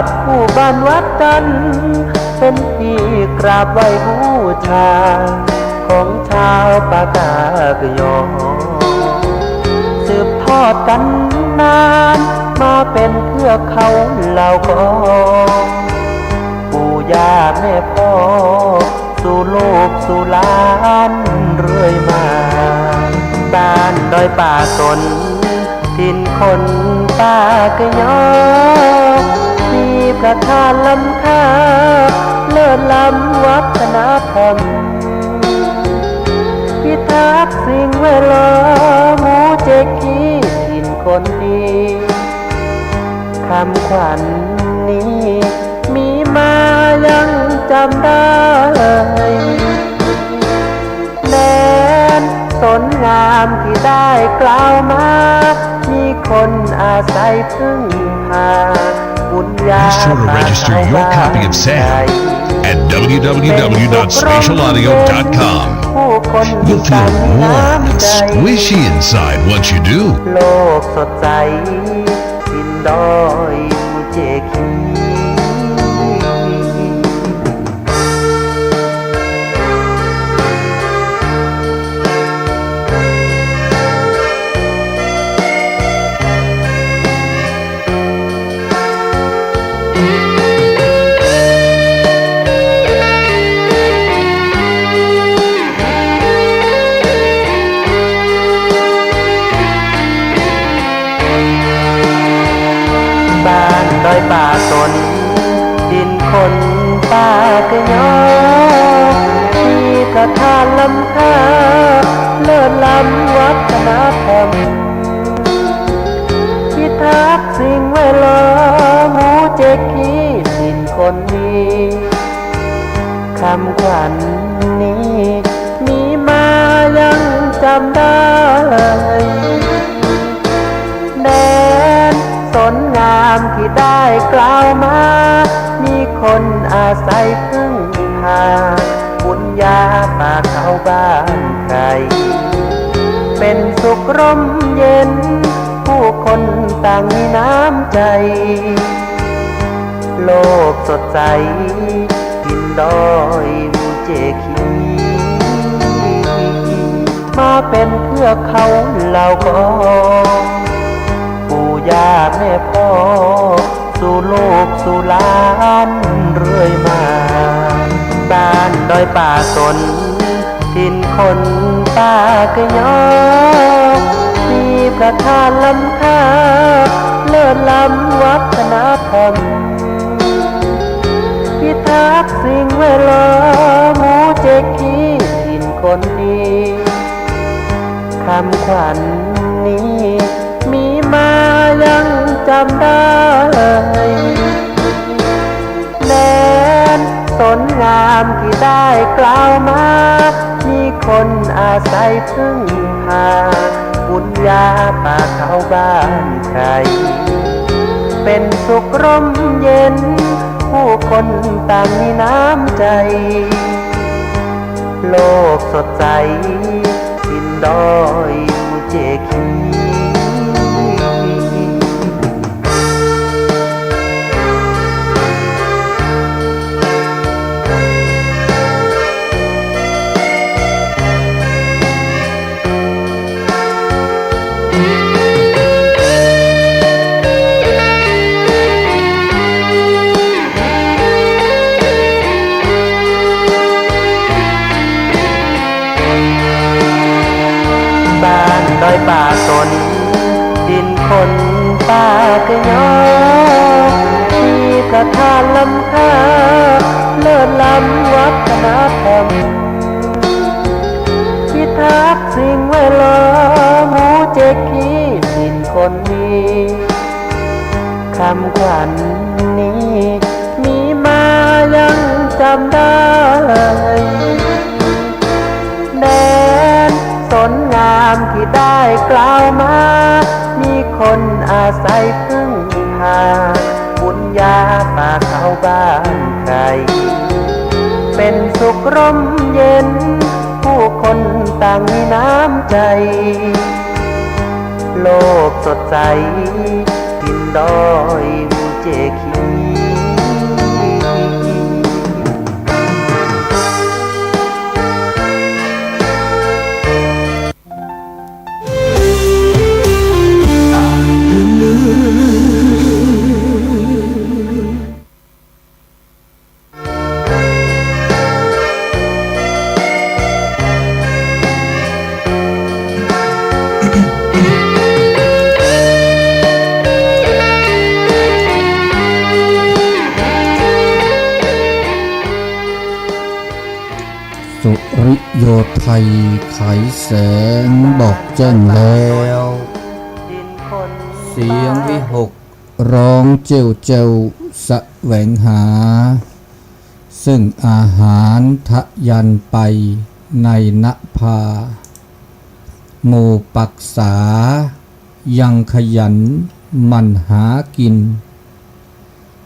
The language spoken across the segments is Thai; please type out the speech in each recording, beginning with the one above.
ทคู่บ้านวัดกันเป็นที่กราบไหว้บูชาของชาวปากากยอสืบทอดกันนานมาเป็นเทือกเขาเหล่ากอปู่ย่าแม่พ่อสู่ลูกสู่หลานเรื่อยมาบ้านดอยป่าสนถิ่นคนปากยอมีประธานล้ำค่าเลิศล้ำวัฒนธรรมพิทักษ์สิ่งแวดล้อมหมู่เจกีถิ่นคนดีคำขวัญนี้มีมายังจำได้แดนสนงามที่ได้กล่าวมามีคนอาศัยพึ่งพาบุญญา Be sure to register your copy of SAM at www.spatialaudio.com. You'll feel warm and squishy inside once you do. โลกสดใสดินดอยมูเจคีบ้านดอยป่าสนดินคนปากยอมีประธานล้ำค่าเลิศล้ำวัฒนธรรมพิทักษ์สิ่งแวดล้อมหมู่เจกีถิ่นคนดีคำขวัญนี้มีมายังจำได้แดนสนงามที่ได้กล่าวมามีคนอาศัยพึ่งพาบุญญาป่าเขาบ้านใครเป็นสุขร่มเย็นผู้คนต่างมีน้ำใจโลกสดใสกินดอยมูเจคีมาเป็นเทือกเขาเหล่ากอปู่ย่าแม่พ่อสู่ลูกสู่หลานเรื่อยมาบ้านดอยป่าสนถิ่นคนปากยอมีประธานล้ำค่าเลิศล้ำวัฒนธรรมพิทักษ์สิ่งแวดล้อมหมู่เจกีถิ่นคนดีคำขวัญนี้มีมายังจำได้แดนสนงามที่ได้กล่าวมามีคนอาศัยพึ่งพาบุญญาป่าเขาบ้านใครเป็นสุขร่มเย็นผู้คนต่างมีน้ำใจโลกสดใสดินดอยมูเจคีบ้านดอยป่าสนดินคนปากยอมีประธานล้ำค่าเลิศล้ำวัฒนธรรมพิทักษ์สิ่งแวดล้อมหมู่เจกีถิ่นคนดีคำขวัญนี้มีมายังจำได้แดนสนงามที่ได้กล่าวมามีคนอาศัยพึ่งพาบุญญาป่าเขาบ้านใครเป็นสุขร่มเย็นผู้คนต่างมีน้ำใจโลกสดใสกินดอยมูเจคี ริโยไทยไขแสงบอกแจ้งแล้ว ดินคน เสียงวิหกร้องเจ้าเจ้าแสวงหา ซึ่งอาหารทะยันไปในนภาหมู่ปักษายังขยันมันหากิน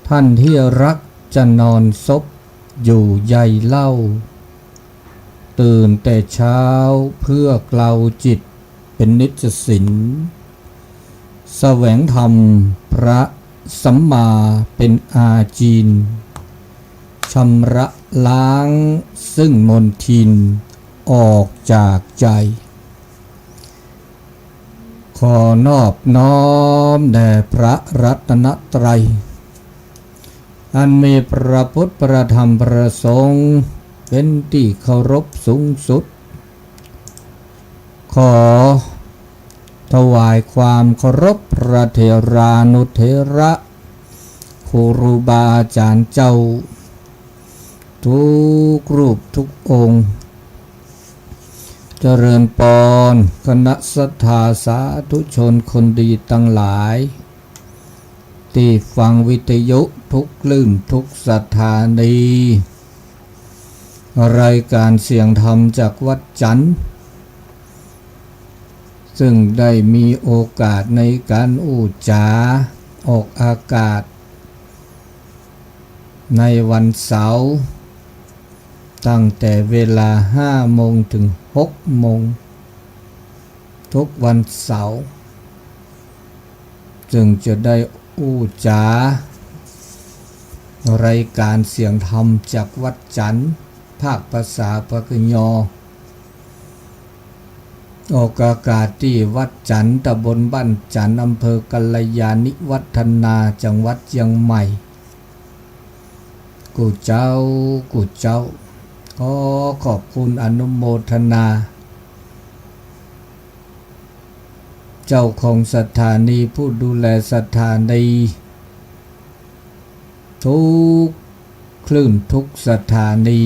ท่านที่รักจะนอนซบอยู่ใยเล่า ตื่นแต่เช้าเพื่อเกลาจิตเป็นนิจสินแสวงธรรมพระสัมมาเป็นอาจีนชำระล้างซึ่งมนทินออกจากใจ ขอนอบน้อมแด่พระรัตนตรัยอันมีพระพุทธประธรรมประสงค์เป็นที่เคารพสูงสุด ขอถวายความเคารพพระเถรานุเถระครูบาอาจารย์เจ้าทุกรูปทุกองค์เจริญปอนคณะศรัทธาสาธุชนคนดีทั้งหลายที่ฟังวิทยุทุกคลื่นทุกสถานีรายการเสียงธรรมจากวัดจันทร์ซึ่งได้มีโอกาสในการอู้จาออกอากาศในวันเสาร์ตั้งแต่เวลา5 โมงถึง6 โมงทุกวันเสาร์จึงจะได้อู้จารายการเสียงธรรมจากวัดจันทร์ภาคภาษาปากยอออกอากาศที่วัดจันทร์ตำบลบ้านจันทร์อำเภอกัลยาณิวัฒนาจังหวัดเชียงใหม่กูเจ้าขอขอบคุณอนุโมทนาเจ้าของสถานีผู้ดูแลสถานีทุกคลื่นทุกสถานี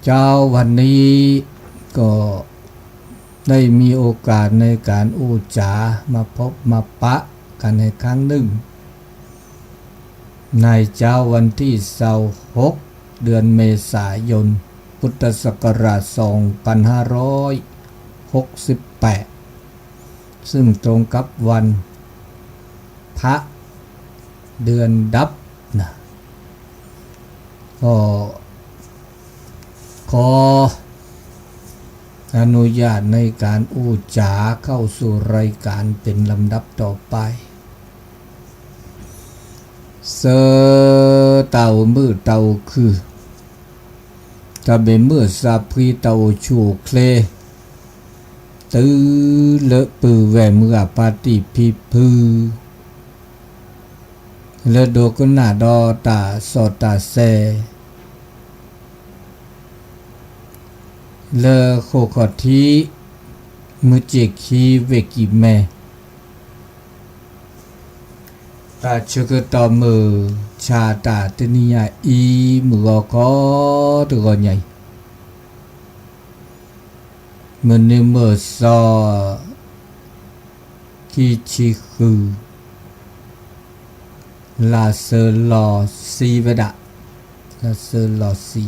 เจ้าวันนี้ก็ได้มีโอกาสในการอู้จามาพบมาปะกันในครั้งหนึ่งในเจ้าวันที่26 เดือนเมษายนพุทธศักราช2568ซึ่งตรงกับวันพระเดือนดับนะก็ขออนุญาตในการอู้จาเข้าสู่รายการเป็นลำดับต่อไปเสเต่ามือเต่าคือถ้าเป็นมือสาพีเต่าชูเคลตื้อเลอะปือแหวมือปาติพิพือเลโดกุนาดอตาสอตาเซเลโคขอทีมือเจคีเวกิแมตาชกตอมือชาตาตนิยาอีมือก็ตัวใหญ่มือนิมือซอคิชิคือลาเซลอซีเวดะลาเซลอซี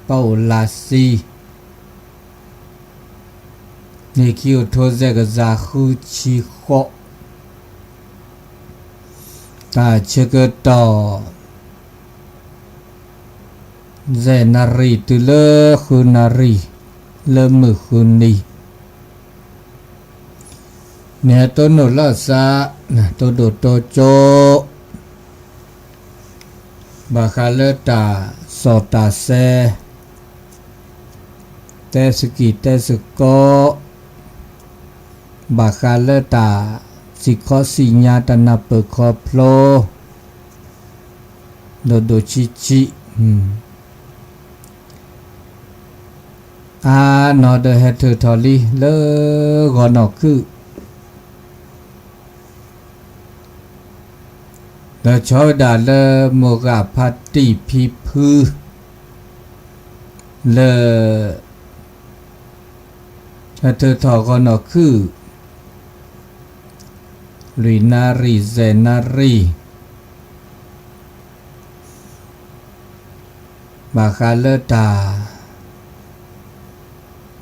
เป้าลาซีนี่คิวโทเซกซาคูชิโคตาเชกตอเซนารีตุเลคุนารีเลมือคุนีเนี่ยตัวโนลาซาตัวโดโตโจบาคาเลตาสอตาเซเตสกิเตสโกบาคาเลตาสิคอสิญาตนาเปคอโพลโดโดชิชินอเดเฮเทอร์ทอลีเลกอนอคือแล้วชอดาเลโมกาพัตติพิพือ เลถ้าเธอถอก็นอคือรีนารีเซนารีบาคาเลตา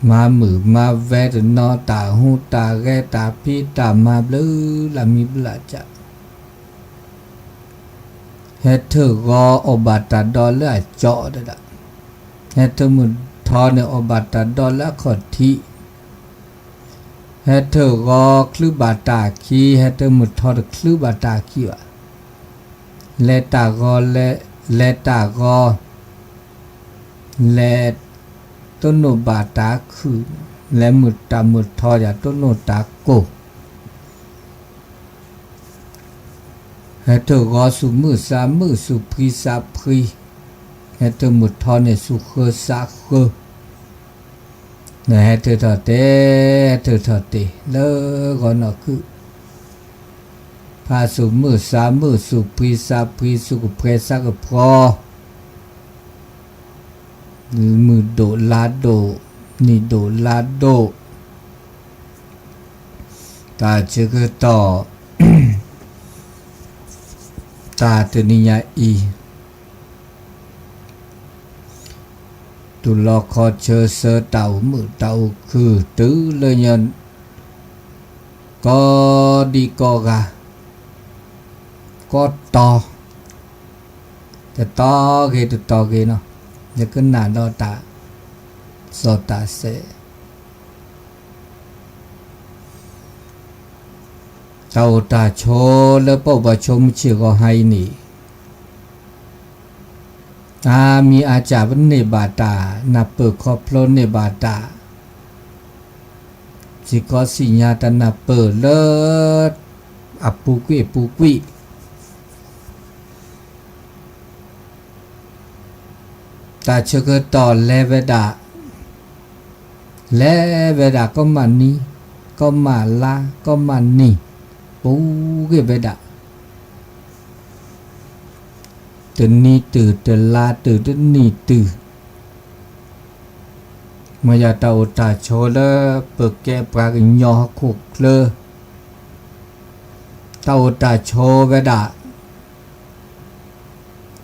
มามือมาแวดนอตาหูตาแกตาพี่ตามาบลือลามีบลาจะเฮเธอก็อบาตาดอลเลอเจาะได้ละเฮเธอมุทอเนอบาตาดอลเลขอทีเฮเธอก็คลือบาตาคีเฮเธอมุทอคลือบาตาคีวะเลตาก็เลตาก็เลต้นโนบาตาคือและมุดตามุดทอจากต้นโนตาโกให้เธอก็สุมือสามมือสุพรีสาพรีให้เธอมุดทอในสุเคสาเคเนี่ยให้เธอทอเตเลก็นอคือพาสุมือสามมือสุพรีสาพรีสุกเพรสากพอมือโดลาโดนี่โดลาโดตาเจกต่อ ตาตนิยาอีตุลอคอเชอเสเต่ามือเต่าคือตื้อเลยยันก็ดีก็กะก็ต่อจะต่อเกตุต่อเกเนาะจะขึ้นหน้าดอตาโซตาเซเต่าตาโชแล้วปอบชมเชื่อก็ให้นี่มีอาจารย์วันเนบาตานับเปิดครอบพลนเนบาตาสิก็สิญาตนาเปิดเลิศอปุกุยตาเชื่อก็ต่อเลเวดาก็มานี้ก็มาลาก็มานี่ปูเกเวดาตื่นนี่ตื่นลาตื่นนี่ตื่นมายาตาอุตาโชเลเปิดแกปรากญอขุกเลตาอุตาโชเวดา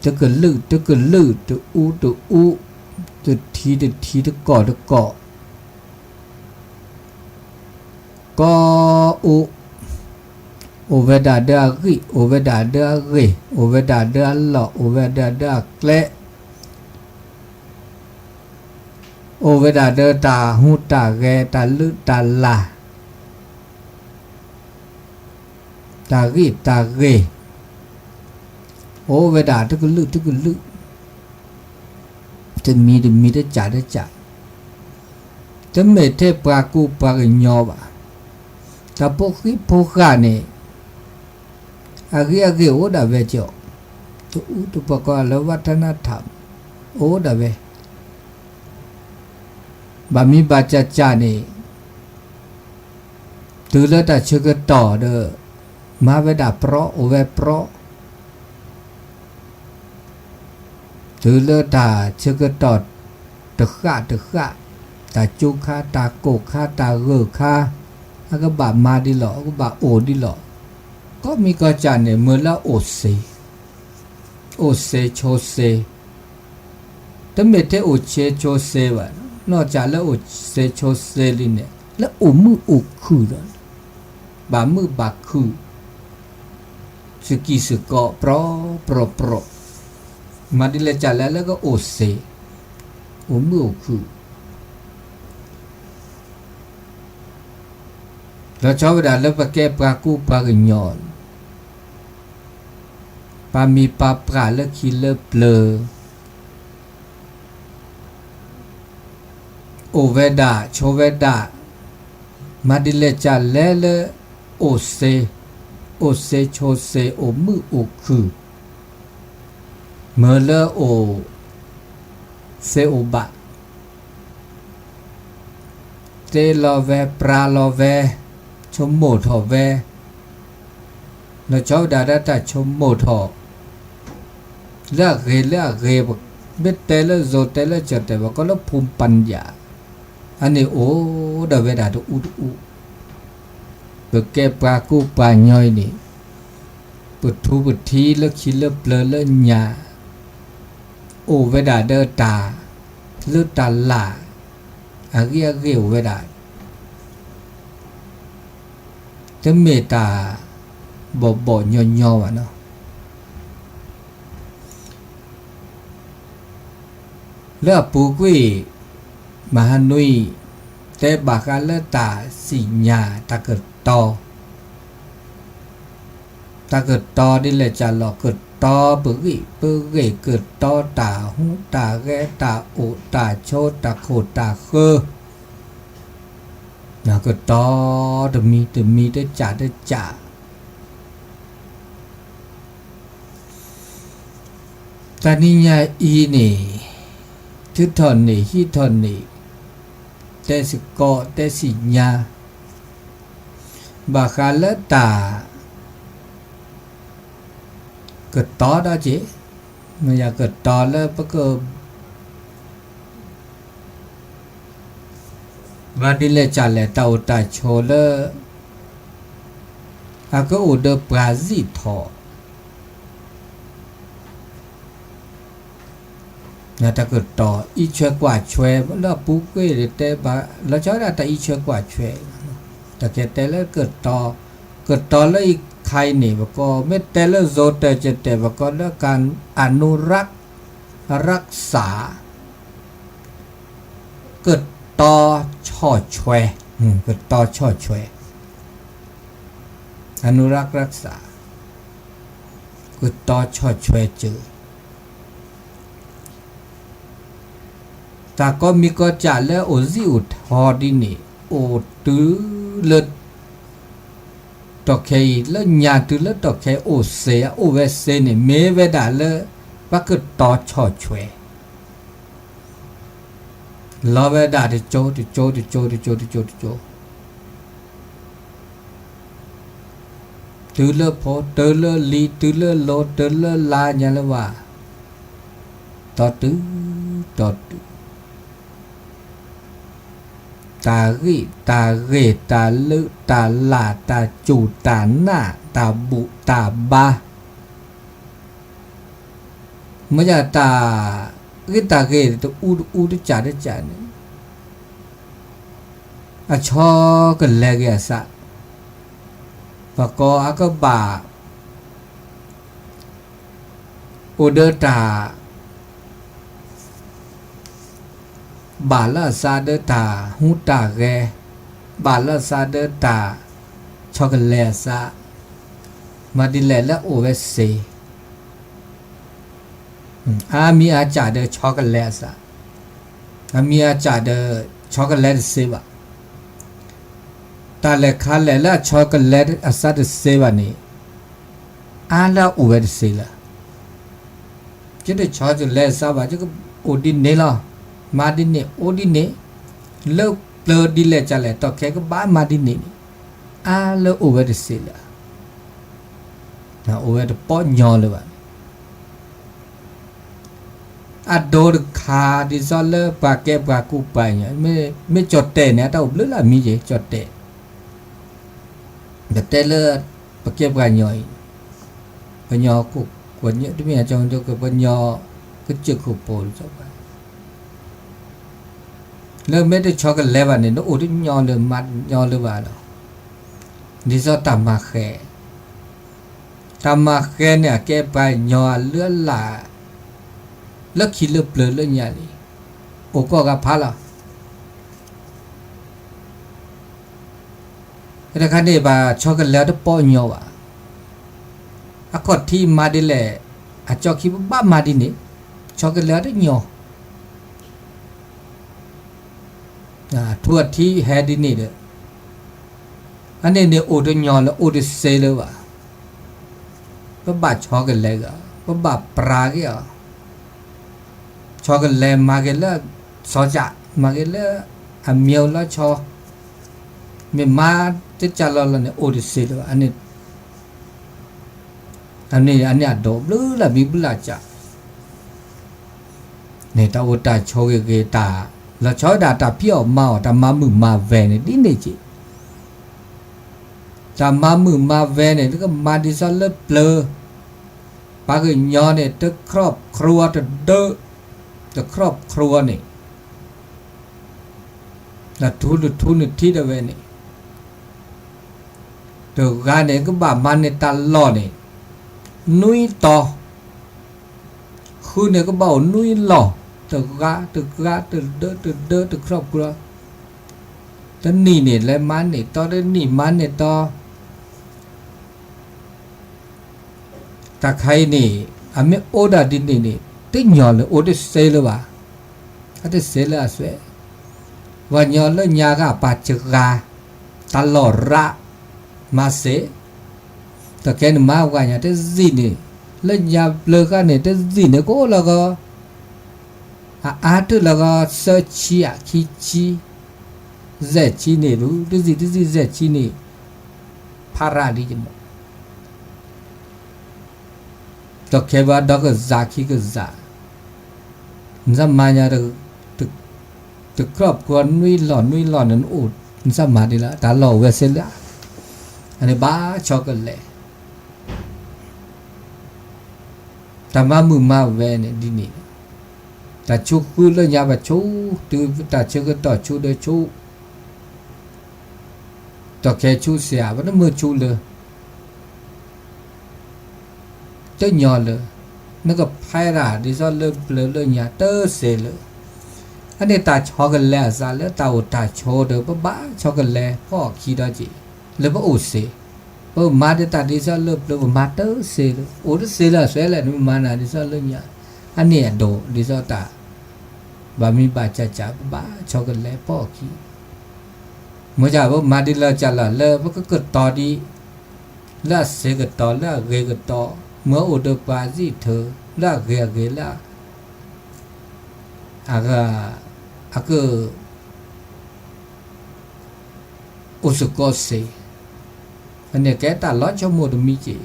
ตะกลือตะอูตะทีตะก่อก็โอเวดาเดาริโอเวดาเดาเรโอเวดาเดาลอโอเวดาเดาเกลโอเวดาเดตาหูตาแกตาลึตาลาตาริตาเรโอเวดาตะกลึจะมีได้จ่าจะไม่เทปรากูปรากญอบะแต่พวกข้าเนี่ยอาเกโอดาเวจอตุปกรณ์วัฒนธรรมโอดาเวบามีบาจาเนี่ยตือแล้วแต่เชื่อต่อเด้อมาเวดาเพราะโอเวเพราะตือแล้วแต่เชื่อต่อตะข้าตาจุข้าตาโกข้าตาเกอข้าก็บามาดิหรอก็บาโอดิหรอก็มีกจานเนี่ยเมื่อละโอเซโชเซแต่ไม่ได้โอเชโชเซวะนอกจากแล้วโอเซโชเซลิเนี่ยแล้วโอมือโอคือแล้วบามือบาคือสกีสกอโปรมาดิเลจาแล้วก็โอเซโอมือโอคือแล้วชาวบ้านแล้วปะแกปรากูปรากญอนปามีปาปราแล้วคิเลเปลโอเวดาโชเวดามาดิเลจาเลโอเซโชเซโอมือโอคือเมื่อเลโอเซโอบะเตลอเวปราลอเวชมโมทอเวแล้วชาวดาดาชมโมทอเลือกเร เบ็ดแต่ละโซแต่ละจัดแต่ว่าก็ละภูมิปัญญาอันนี้โอ้ดาเวดาตุอุดอุเบเกปากูปาย่อยนี่ปุถุปุถีละคิละเปลละญาโอเวดาเดตาลุตาลาอาเรียเรียวเวดาจะเมตตาบ่ย่อๆอ่ะเนาะแล้วปูกุ้ยมหานุยแต่บากาเลตาสิญาตะเกิดตอนี่แหละจะหลอกเกิดตอปุกิเกิดตอตาหูตาแกตาโอตาโชตาโคตาเคอนะเกิดตอตะมีได้จ่าตานิยาอีนี่ทุทอนนี่ฮิทอนนี่แต่สิกอแต่สิญาบาคาเลตาเกิดต่อได้จีมันอยากเกิดต่อแล้วปะก็มาดิเลจ่าเลตาอุตาโชเลอาก็อุดปราซิทอนะถ้าเกิดต่ออีช่วยกว่าช่วยแล้วปุ๊กเว้ยแต่บาแล้วเจ้าได้แต่อีช่วยกว่าช่วยแต่แกแต่แล้วเกิดต่อแล้วอีกใครนี่บก็ไม่แต่ละโซแต่จะแต่บก็แล้วการอนุรักษ์รักษาเกิดต่อช่อช่วยเกิดต่อช่อช่วยอนุรักษ์รักษาเกิดต่อช่อช่วยเจอแต่ก็มีก็จ่าแล้วโอซิอุทอดินี่โอตื้อเลิศตอกเคแล้วญาตุแล้วตอกเคโอเซโอเวเซนี่เมเวดาแล้วว่าก็ต่อช่อช่วยลอเวดาโจตือเลพอตือเลลีตือเลโลตือเลลาญาละว่าต่อตื้อตาริตาเรตาลึตาลาตาจูตาหน้าตาบุตาบาเมื่อตาริตาเรตัวอูดจ่าเนี่ยอะชอกันแลกสะปะกออะก็บาโอเดตาบาลาซาเดตาหูตาแกบาลาซาเดตาช็อกโกแลตซามาดิเลและโอเวสเซอามีอาจารย์เดช็อกโกแลตซาอามีอาจารย์เดช็อกโกแลตเซวะตาเลคาเลและช็อกโกแลตอาซาเดเซวะนี่อาลาโอเวสเซละจะได้ช็อกโกแลตซาบะจะก็โอดินเนล่ะมาดิเนโอดิเนเลิกเปลดิเลจ่าเลตอกแค่ก็บ้ามาดิเนอาเลโอเวดเซลนะโอเวดป้อนยอเลยวะอะโดดคาดิซอลเลปาเก็บปากูไปเนี่ยไม่จดเตะเนี่ยแต่อบลึกละมีเจจดเตะแต่เลปาเก็บกันย่อยปัญญากูกวนเนี่ยที่มีอาจารย์เจ้าก็ปัญญาก็จึกขุโปลจ้าไปแล้วไม่ได้ช็อกกันแล้ววันนี้นะโอ้ที่ยอเลยมัดยอเลยว่าหรอดิซอตามาแค่เนี่ยแกไปยอเลื่อนหล่าแล้วขี้เลือเปลือยเลื่อนยาลีโอ้ก็กับพาละแต่คันนี้บ่าช็อกกันแล้วได้ป้อนยอว่ะอากอดที่มาดิแหละอาจอคิดว่าบ้ามาดินี่ช็อกกันแล้วได้ยอทั่วที่แฮดินี่เด้ออันนี้เนี่ยโอดยอนแล้วโอดเซเลวะก็บาดช็อกกันเลยก็บาดปราเกะช็อกกันเลยมาเกลสอจะมาเกลอะเมียวแล้วชอมีมาจะจัลลเนี่ยโอดเซเลวะอันนี้ดบลือละบิบลาจะ เนี่ยตาอุตาโชเกตาแล้วชอดาตาเพียวมาตามามือมาเวเนี่ยดิเนี่ยจีตามามือมาเวเนี่ยแล้วก็มาดิซอลเลเปลอปากยอเนี่ยตะครอบครัวตะเดอตะครอบครัวเนี่ยแล้วทุนที่เดเวเนี่ยตัวการเนี่ยก็บ่ามันเนี่ยตลอดเนี่ยนุ้ยต่อคือเนี่ยก็บ่านุ้ยหล่อตัวเดอครอบครัวตอนนี้เนี่ยแล้วมันเนี่ยต่อได้นี่มันเนี่ยต่อตาใครนี่อเมโอดาดินนี่ติญอเลยโอดเซลวะอะเตเซลอะสเววันญอเลยญากะปาจกาตลอดระมาเสตะแกนมาวะญาเตซินี่เลยญาเปลกะนี่เตซินี่ก็ละก็อาตุละก็เซชิอะคิชิเซชินี่รู้ดิซิเซชินี่พาราดิจมตะเคบาดอกซาคิกซาซัมมาญาตะครอบครัวนุ้ยหล่อนนั้นโอดซัมมาดิละตาหล่อเวเซละอันนี้บ้าช็อกเลยตามามือมาเวเนี่ยดินี่ตาชุกุเลยญาบะชูตือตาเชกต่อชูเดชูตะเคชูเสียวันนั้นมือชูเลยเจ้าหยอเลยนึกกับไพราดิซอเลเลยหยาเตอเสเลยอันนี้ตาช็อกกันแล้วซาแล้วตาอุตาโชเดอบ้าช็อกกันแล้วพ่อขี้ดอจีเลยบ่อุเสมาเดตาดิซอเลยมาเตอเสเลยโอ้เสละสวยแล้วนี่มานาดิซอเลยหยาอันนี้โดดิซอตาบามีบาจ่าบ้าช็อกกันแล้วพ่อขี้เมื่อจ่าบ่มาดิละจ่าละเลยบ่ก็เกิดต่อดีละเสก็ต่อละเกก็ต่อเมื่ออุดปาจิเธอละเกละอาก็อุสกอเสอันนี้แกตาล้อชมดมีจี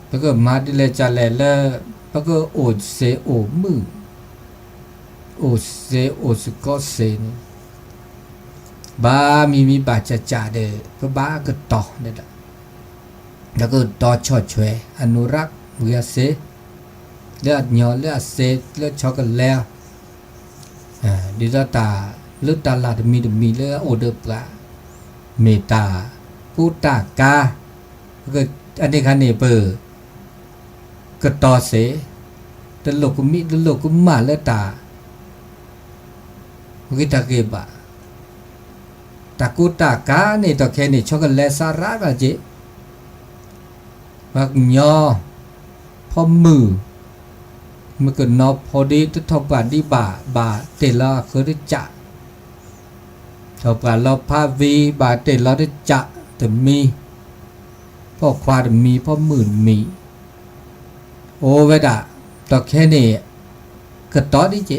แล้วก็มาดิเลจาเลแล้วแล้วก็โอเสโอมือโอเสโอสกอเสนี่บ้ามีบาจ่าเด้อบ้าก็ต่อนี่แหละแล้วก็ต่อชอช่วยอนุรักษ์เวียเสเลือดเหนียวเลือดเสเลือดช็อกกันแล้วดิลตาเลือดตาลาดมีเลือดโอเดปลาเมตากูตากาก็อันนี้คันนี้เปอร์ก็ต่อเสตลกกุมาเลือดตาวิตาเกบะตากูตากานี่ต่อแค่นี้ช็อกกันแล้วสาระบาเจบักยอพอมือมันก็นอพอดีทุกทบาดีบาเตลาเคยได้จะทบาเราพาวีบาเตลาได้จะแต่มีพ่อควาดมีพ่อหมื่นมีโอเวดาต่อแค่นี้ก็ต่อดิเจ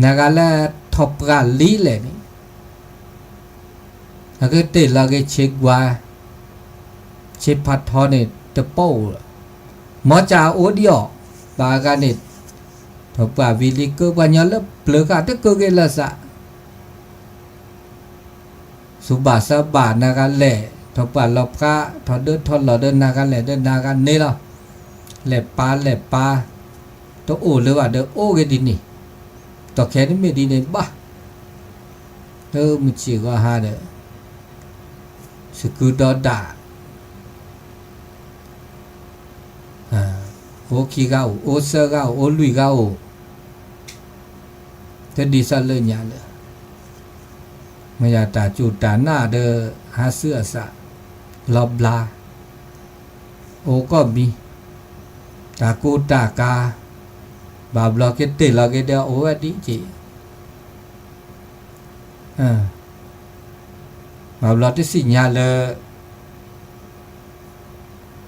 นากาลทบกาลีเลยนี่แล้วก็เตลาก็เช็คว่าเชฟพัดทอเนี่ยตะโป้หมอจ่าโอเดียวบากันเนี่ยทว่าวิลิกปัญญาลเปลือกอาตะเกเกลสะสุบาสบานากันแหล่ทว่าลบกะทอเดินทอหลอเดินนากันแหล่เดินนากันนี่ล่ะแหล่ปาตัวโอหรือว่าเดอโอเกดินี่ตัวแค่นี้ไม่ดีเนี่ยบ้ามึงจีก็หาเด้อสกุดอดาโอคีก้าโอเซก้าโอลุยก้าจะดีสัเลยญาเลยไม่อยากตาจูตาหน้าเดอหาเสื้อสะลอบลาโอก็มีตากูตากาบาบลอเกตเตลอเกเดโอวดีจีบาบลอที่สิญาเลย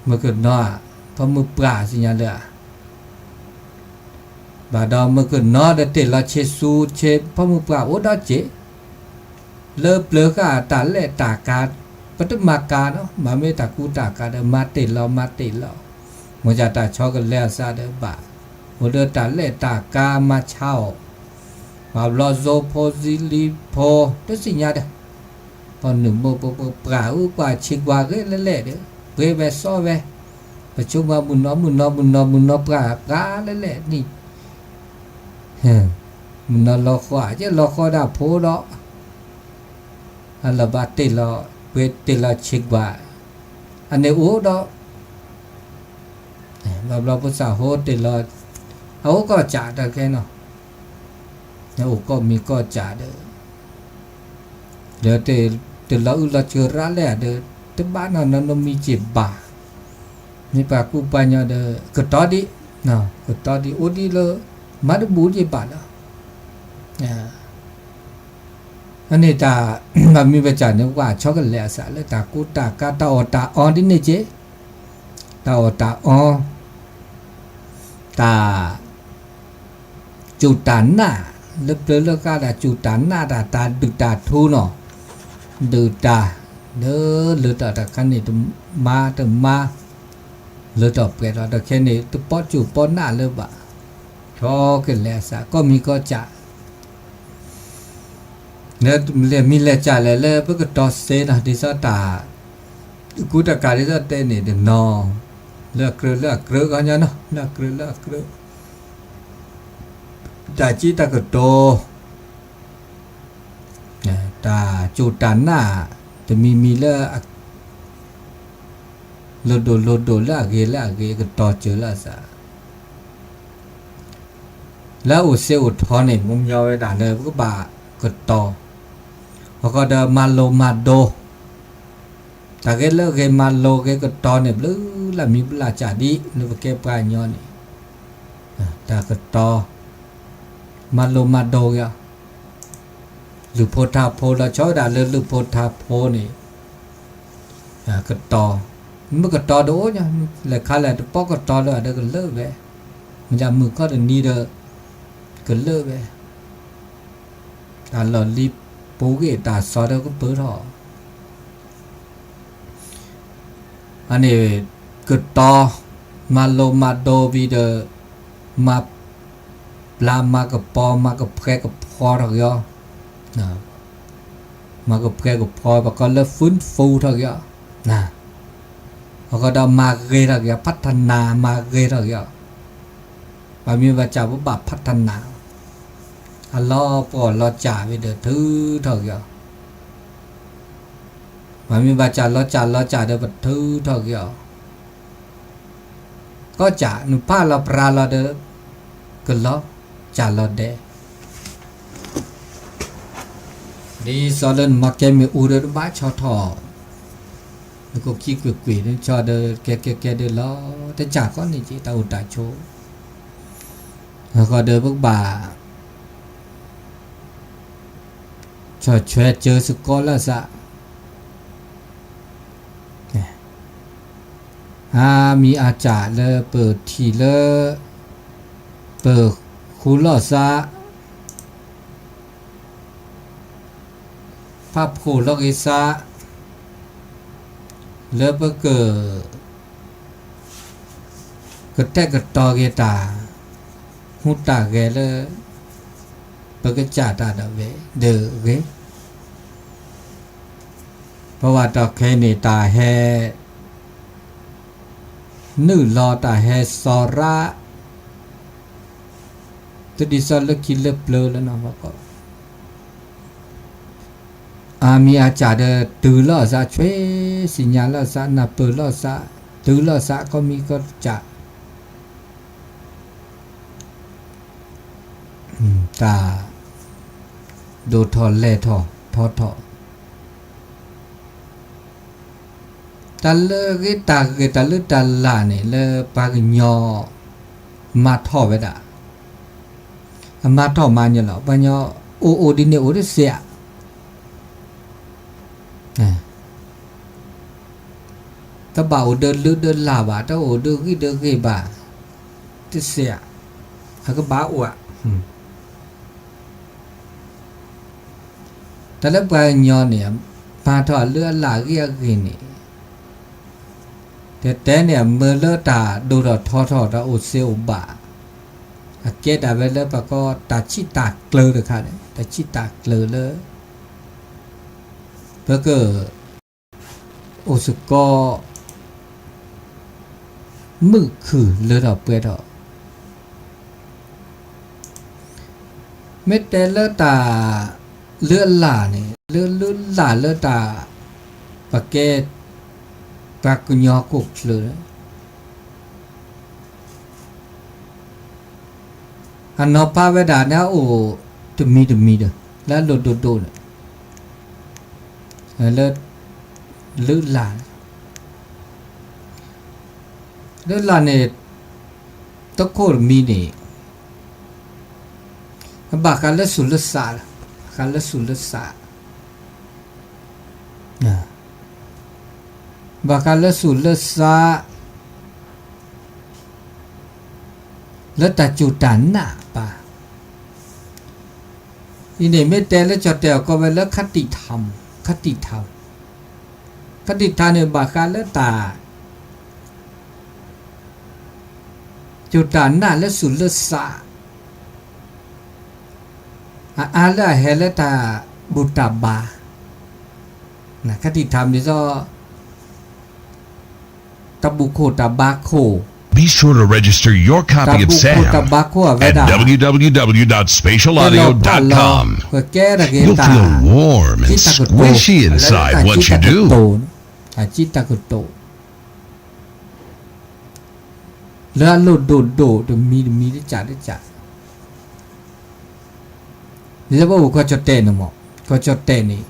เมื่อเกิดน้อพอมือปลาสิญาเลยบาดอเมื่อเกิดน้อเดเตลอเชซูเชพอมือปลาโอดอเจเลเปลือกาตาเล่ตากาปฐมากาเนาะมาเมตากูตากาเดมาเตลอมันจะตาชอกันแล้วซาเดบะ โอเดตาเลตากามาเช่ามาลอโซโพซิลิโพตสิญาเดตอนหนึ่งโมปราอุกว่าชิกว่าเกเล่เด้เวเวซอเวประชุมว่ามุนนอปราเล่นี่มุนนอลอขวาจะลอขอดาโพดออันละบาติลอเวติลอชิกว่าอันนี้โอดอแบบเราภาษาโฮติลอเอาก็จ่าได้แค่เนาะแล้วก็มีก็จ่าเด้อเดี๋ยวแต่เราเราเจอร้านแล้วเด้อแต่บ้านเรามีเจ็บบานี่ปากูปัญญาเด้อก็ตอดิเนาะก็ตอดิโอดิเลยมาดูบูเจ็บบาละอันนี้ตามันมีประจันเนี่ยว่าช็อกโกแลตสาเลยตากูตากาตาออนดิเนี่ยเจตาออตาจุตาน่าเลิกกาดาจุตาน่าตาดึกตาทูเนาะดึกตาเด้อหรือตาคันนี่มาหรือตอบแกตาแค่นี้ตัวปอจูปอหน้าเลยบะช็อกโกแลตสาก็มีก็จะเนี่ยมีเลจ่าเลยเพื่อก็ตอเซนะดิซาตากูตะการดิซาเตนี่เดนอเลือกเกลือกันเนาะเลือกเกลือตาจีตากโตตาจูตาน่าจะมีเลโลดละเกก็ต่อเจอละซะแล้วอุเซอุทอนี่มุมยาวไว้ด่าเลยก็บ่าก็ต่อเขาก็เดมาโลมาโดแต่เกเลิกเกมาโลเกก็ต่อเนี่ยหรือละมีเวลาจ่าดีหรือว่าเก็บปลายย้อนนี่แต่ก็ต่อมาโลมาโดกะหรือโพธาโพละชอดาหรือโพธาโพนี่ก็ต่อมันก็ต่อโดเนี่ยเลยคาเลยปอกก็ต่อเลยเด็กก็เลิกไปมันจะมือก็เดินนี่เด้อก็เลิกไปแต่เรารีบปูเกตาซอเด้ก็เปิดหรออันนี้ก็ต่อมาโลมาโดวีเดอมาปลามากับปอมากับแพรกับพอทั้งยอนะมากับแพรกับพอแล้วก็เลิกฟื้นฟูทั้งยอนะแล้วก็ดามาเกยทั้งยอพัฒนามาเกยทั้งยอว่ามีว่าจะว่าบับพัฒนาอัลลอฮ์ปอลอจ่าไปเดือดถือทั้งยอว่ามีว่าจะลอจ่าเดือดถือทั้งยอก็จ่าหนุ่มป้าเราปลาเราเดือดก็ล้อจ่าเราเดดีสอเลนมาแกมีอูเดอร์บ้าชอทอแล้วก็ขี้กุยๆนั่นชอเดอแกเดอล้อแต่จ่าก็นี่จีตาอุตาโชแล้วก็เดอพวกบ่าชอช่วยเจอสกอละซะมีอาจารย์เลยเปิดทีเลยเปิดคูลอซะภาพคูลอกิซะเลยเปิดเกิดกระแทกกระตอเกตาหูตาแกเลยเปิดกระจ่าตาดาเวเดอเวเพราะว่าตอแค่ในตาแฮนึ่งรอตาแฮซอระจะดิสเลิกคิดเลิกเปลือแล้วนะว่าก็มีอาจารย์ตื่นแล้วซะช่วยสัญญาณแล้วซะนับเปิดแล้วซะตื่นแล้วซะก็มีก็จะตาดูทอเล่ทอตาเลิกตาเกตาเลิกตาลาเนี่ยเลยปากญอมาทอไปด่ามาทอมาเนี่ยหรอปัญญาโอดิเนี่ยโอดิเสียถ้าบ่าวเดินลาบ่าถ้าโอเดินกี่บ่าที่เสียเขาก็บ้าอ่ะแต่แล้วปัญญาเนี่ยมาทอเลือดลาเกี่ยกินนี่แต่เนี่ยเมื่อเลือดตาดูดทอตาโอเซลบ่า เกตาเวลปะก็ตาชิตาเกลือเลยค่ะตาชิตาเกลือเลยเพื่อก็โอสุก็มือคือเลือดออกเปลือยออกเม็ดแต่เลือดตาเลือดหล่าเนี่ยเลือดหล่าเลือดตาปะเกตปากกุญยอกุกเลยอันนอป้าเวดาเนี่ยโอ้จะมีเด้อแล้วโดดเนี่ยเลือดหล่าเนี่ยตะโกนมีเนี่ยบากันละสุลสากันละสุลสาบากันละสุลสาแล้วแต่จุดนั้นน่ะป่ะอีเนี่ยไม่แต่แล้วจอดแต่ก็เวลาคติธรรมเนี่ยบากันละตาจุดนั้นน่ะและสุลสาอาละเฮเลตาบุตาบานะคติธรรมนี่ก็ตะบุโคตะบาโค Be sure to register your copy of Sam at www.spatialaudio.com. You'll feel warm and squishy inside once you do. จิตตะกุโตแล้วโดดมีได้จัดนี่จะบอกว่าจะเต้นมั้งก็จะเต้นนี่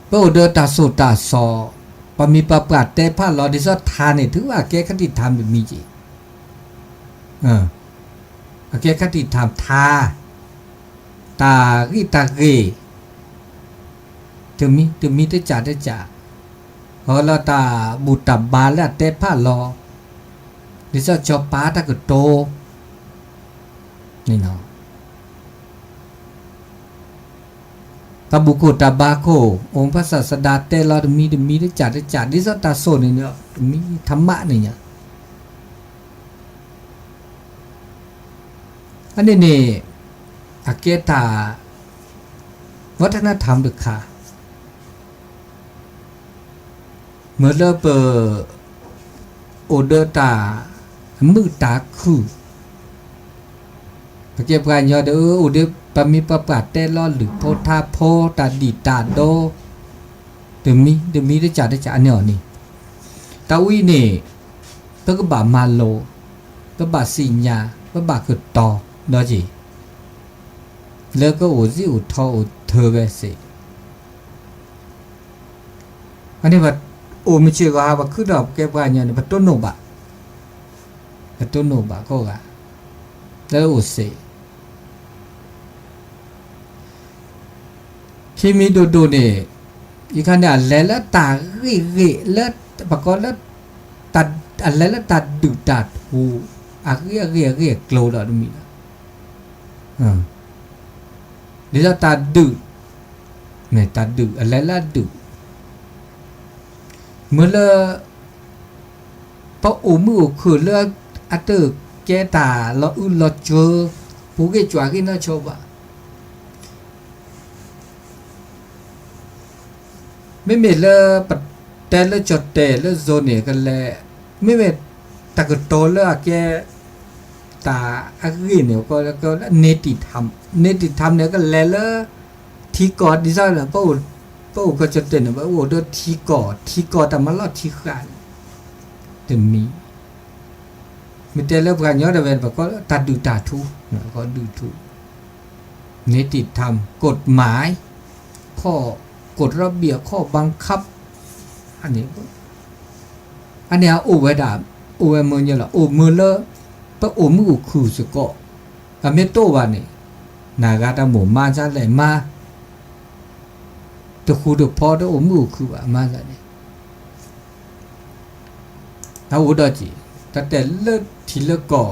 พอเดินตาสูตาซอพอมีประกาศเตะผ้าลอดิซอทานนี่ถือว่าแกคติธรรมแบบมีจีแกคติธรรมทาตาริตาเกจะมีได้จ่าพอเราตาบุตรบาแล้วเตะผ้าลอดิซอจอป้าตะกุโตนี่เนาะตาบุโกตาบาโคองค์พระศาสดาเตลอดมีได้จัดดิสตาโซนี่เนี่ยมีธรรมะนี่เนี่ยอันนี้นี่อาเกตาวัฒนธรรมดึกค่ะเมื่อเราเปิดโอเดตามือตาคือเก็บกันยอดอุดปมีประกาศเตลอหรือโพธาโพตาดีตาโดเดี๋ยวมีได้จัดเนี่ยนี่ตาวินี่ก็บามาโลก็บาสิญญาก็บาคือต่อเนาะจีแล้วก็อุจิอุทออุเธอเวสิอันนี้ว่าโอ้ไม่เชื่อว่าคือดอกเก็บกันยอดนี่ต้นโนบะก็ว่าแล้วอุเสที่มีดูนี่อีกขนาดแล้วตาริแล้วปกติแล้วตัดอะไรแล้วตัดดุตัดหูเรียกโกรธมีนะนี่แล้วตัดดุเนี่ยตัดดุอะไรแล้วดุเมื่อละพออุ้มมือคือเลือกอัตเตอร์แกตาเราเราเจอผู้เกี่ยวกับน่าชอบอ่ะไม่มีเลยแต่เลยจดแต่เลยโซนเนี่ยกันเลยไม่มีตะกุโตเลยแกตาอักรีเนี่ยก็เนติธรรมเนี่ยก็เลยที่กอดดีไซน์นะป้าก็จดแต่เนี่ยว่าโอ้เดที่กอดแต่มันลอดที่ขาดจะมีแต่แล้วการย้อนเดินแบบก็ตัดดูตาทุก็ดูทุเนติธรรมกฎหมายข้อกฎระเบียบข้อบังคับอันนี้โอ้ไว้ดาโอ้ไว้มือเนี่ยหรอโอ้มือเลอะปะโอ้มือคือสก็อเมโตวันนี่นากาตาหมูมาซะเลยมาตะคูตะพอตะโอ้มือคือว่ามาซะเนี่ยถ้าอุดจีแต่เลิกที่เลิกก่อ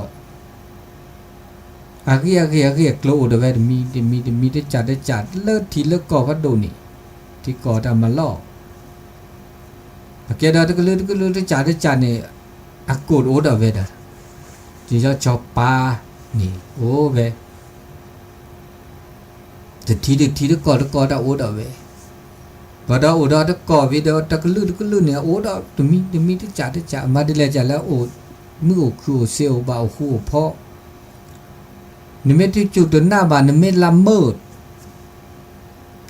เรียกโลดเวดมีได้จัดเลิกที่เลิกก่อก็โดนี่ที่ก่อทำมาล่อเกดาตะกลือได้จัดเนี่ยอักโกดโอดเวด จีจะชอบปานี่โอ้เว้แต่ทีก่อดาโอ้ดาเว้พอดาโอ้ดาตะก่อวิดาตะกลือเนี่ยโอ้ดาตมีที่จ่ามาดิเลจ่าแล้วโอ้มือคือเซลบ่าวคู่เพราะนี่ไม่ที่จุดหน้าบ้านนี่ไม่ละเมิด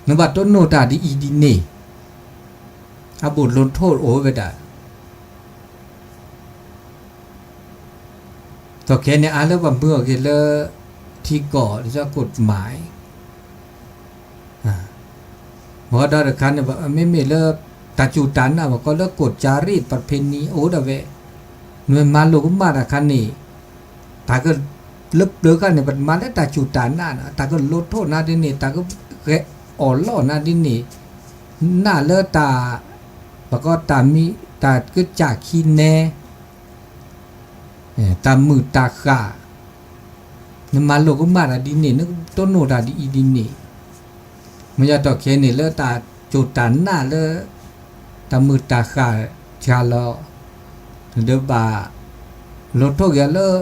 นบัดต้นโนตาดีอีดีนี่อาบุญลงโทษโอ้เวดาต่อแค่นี้อ่านแล้วว่าเมื่อกี้เลยที่ก่อที่จะกฎหมายพอดาคันเนี่ยไม่เลิกตาจูตันนะว่าก็เลิกกฎจารีตประเพณีโอ้ดาเวหน่วยมาลูกมาตาคันนี่ตาก็ลึกเดือกันเนี่ยมันมาแล้วตาจูตันน่ะตาก็ลดโทษน่าดินี่ตาก็อ่อนล่อน่าดินี่น่าเลิกตาแล้วก็ตามีตาก็จากขี้แน่ตามือตาขาเนี่ยมาลูกมาตาดินี่นึกต้นโนตาดีดินี่มันจะต่อแค่นี้เลิกตาจูตันน่ะเลิกตามือตาขาชาลอเดี๋ยวบ่าลดโทษกันเลิก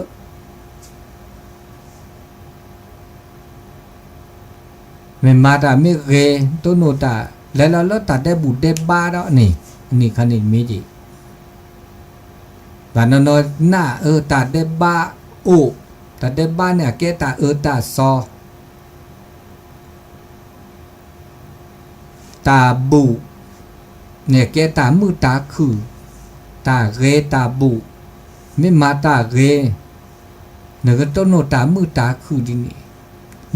ไม่มาตาไม่เกต้นโนตาแล้วเราตัดได้บุตรได้บ้าแล้วนี่คันนี้มีจีแต่นอนหน้าตัดได้บ้าโอ้ตัดได้บ้าเนี่ยแกตาตาซอตาบุเนี่ยแกตามือตาคือตาเกตาบุไม่มาตาเกเนี่ยก็ต้นโนตามือตาคือดินี่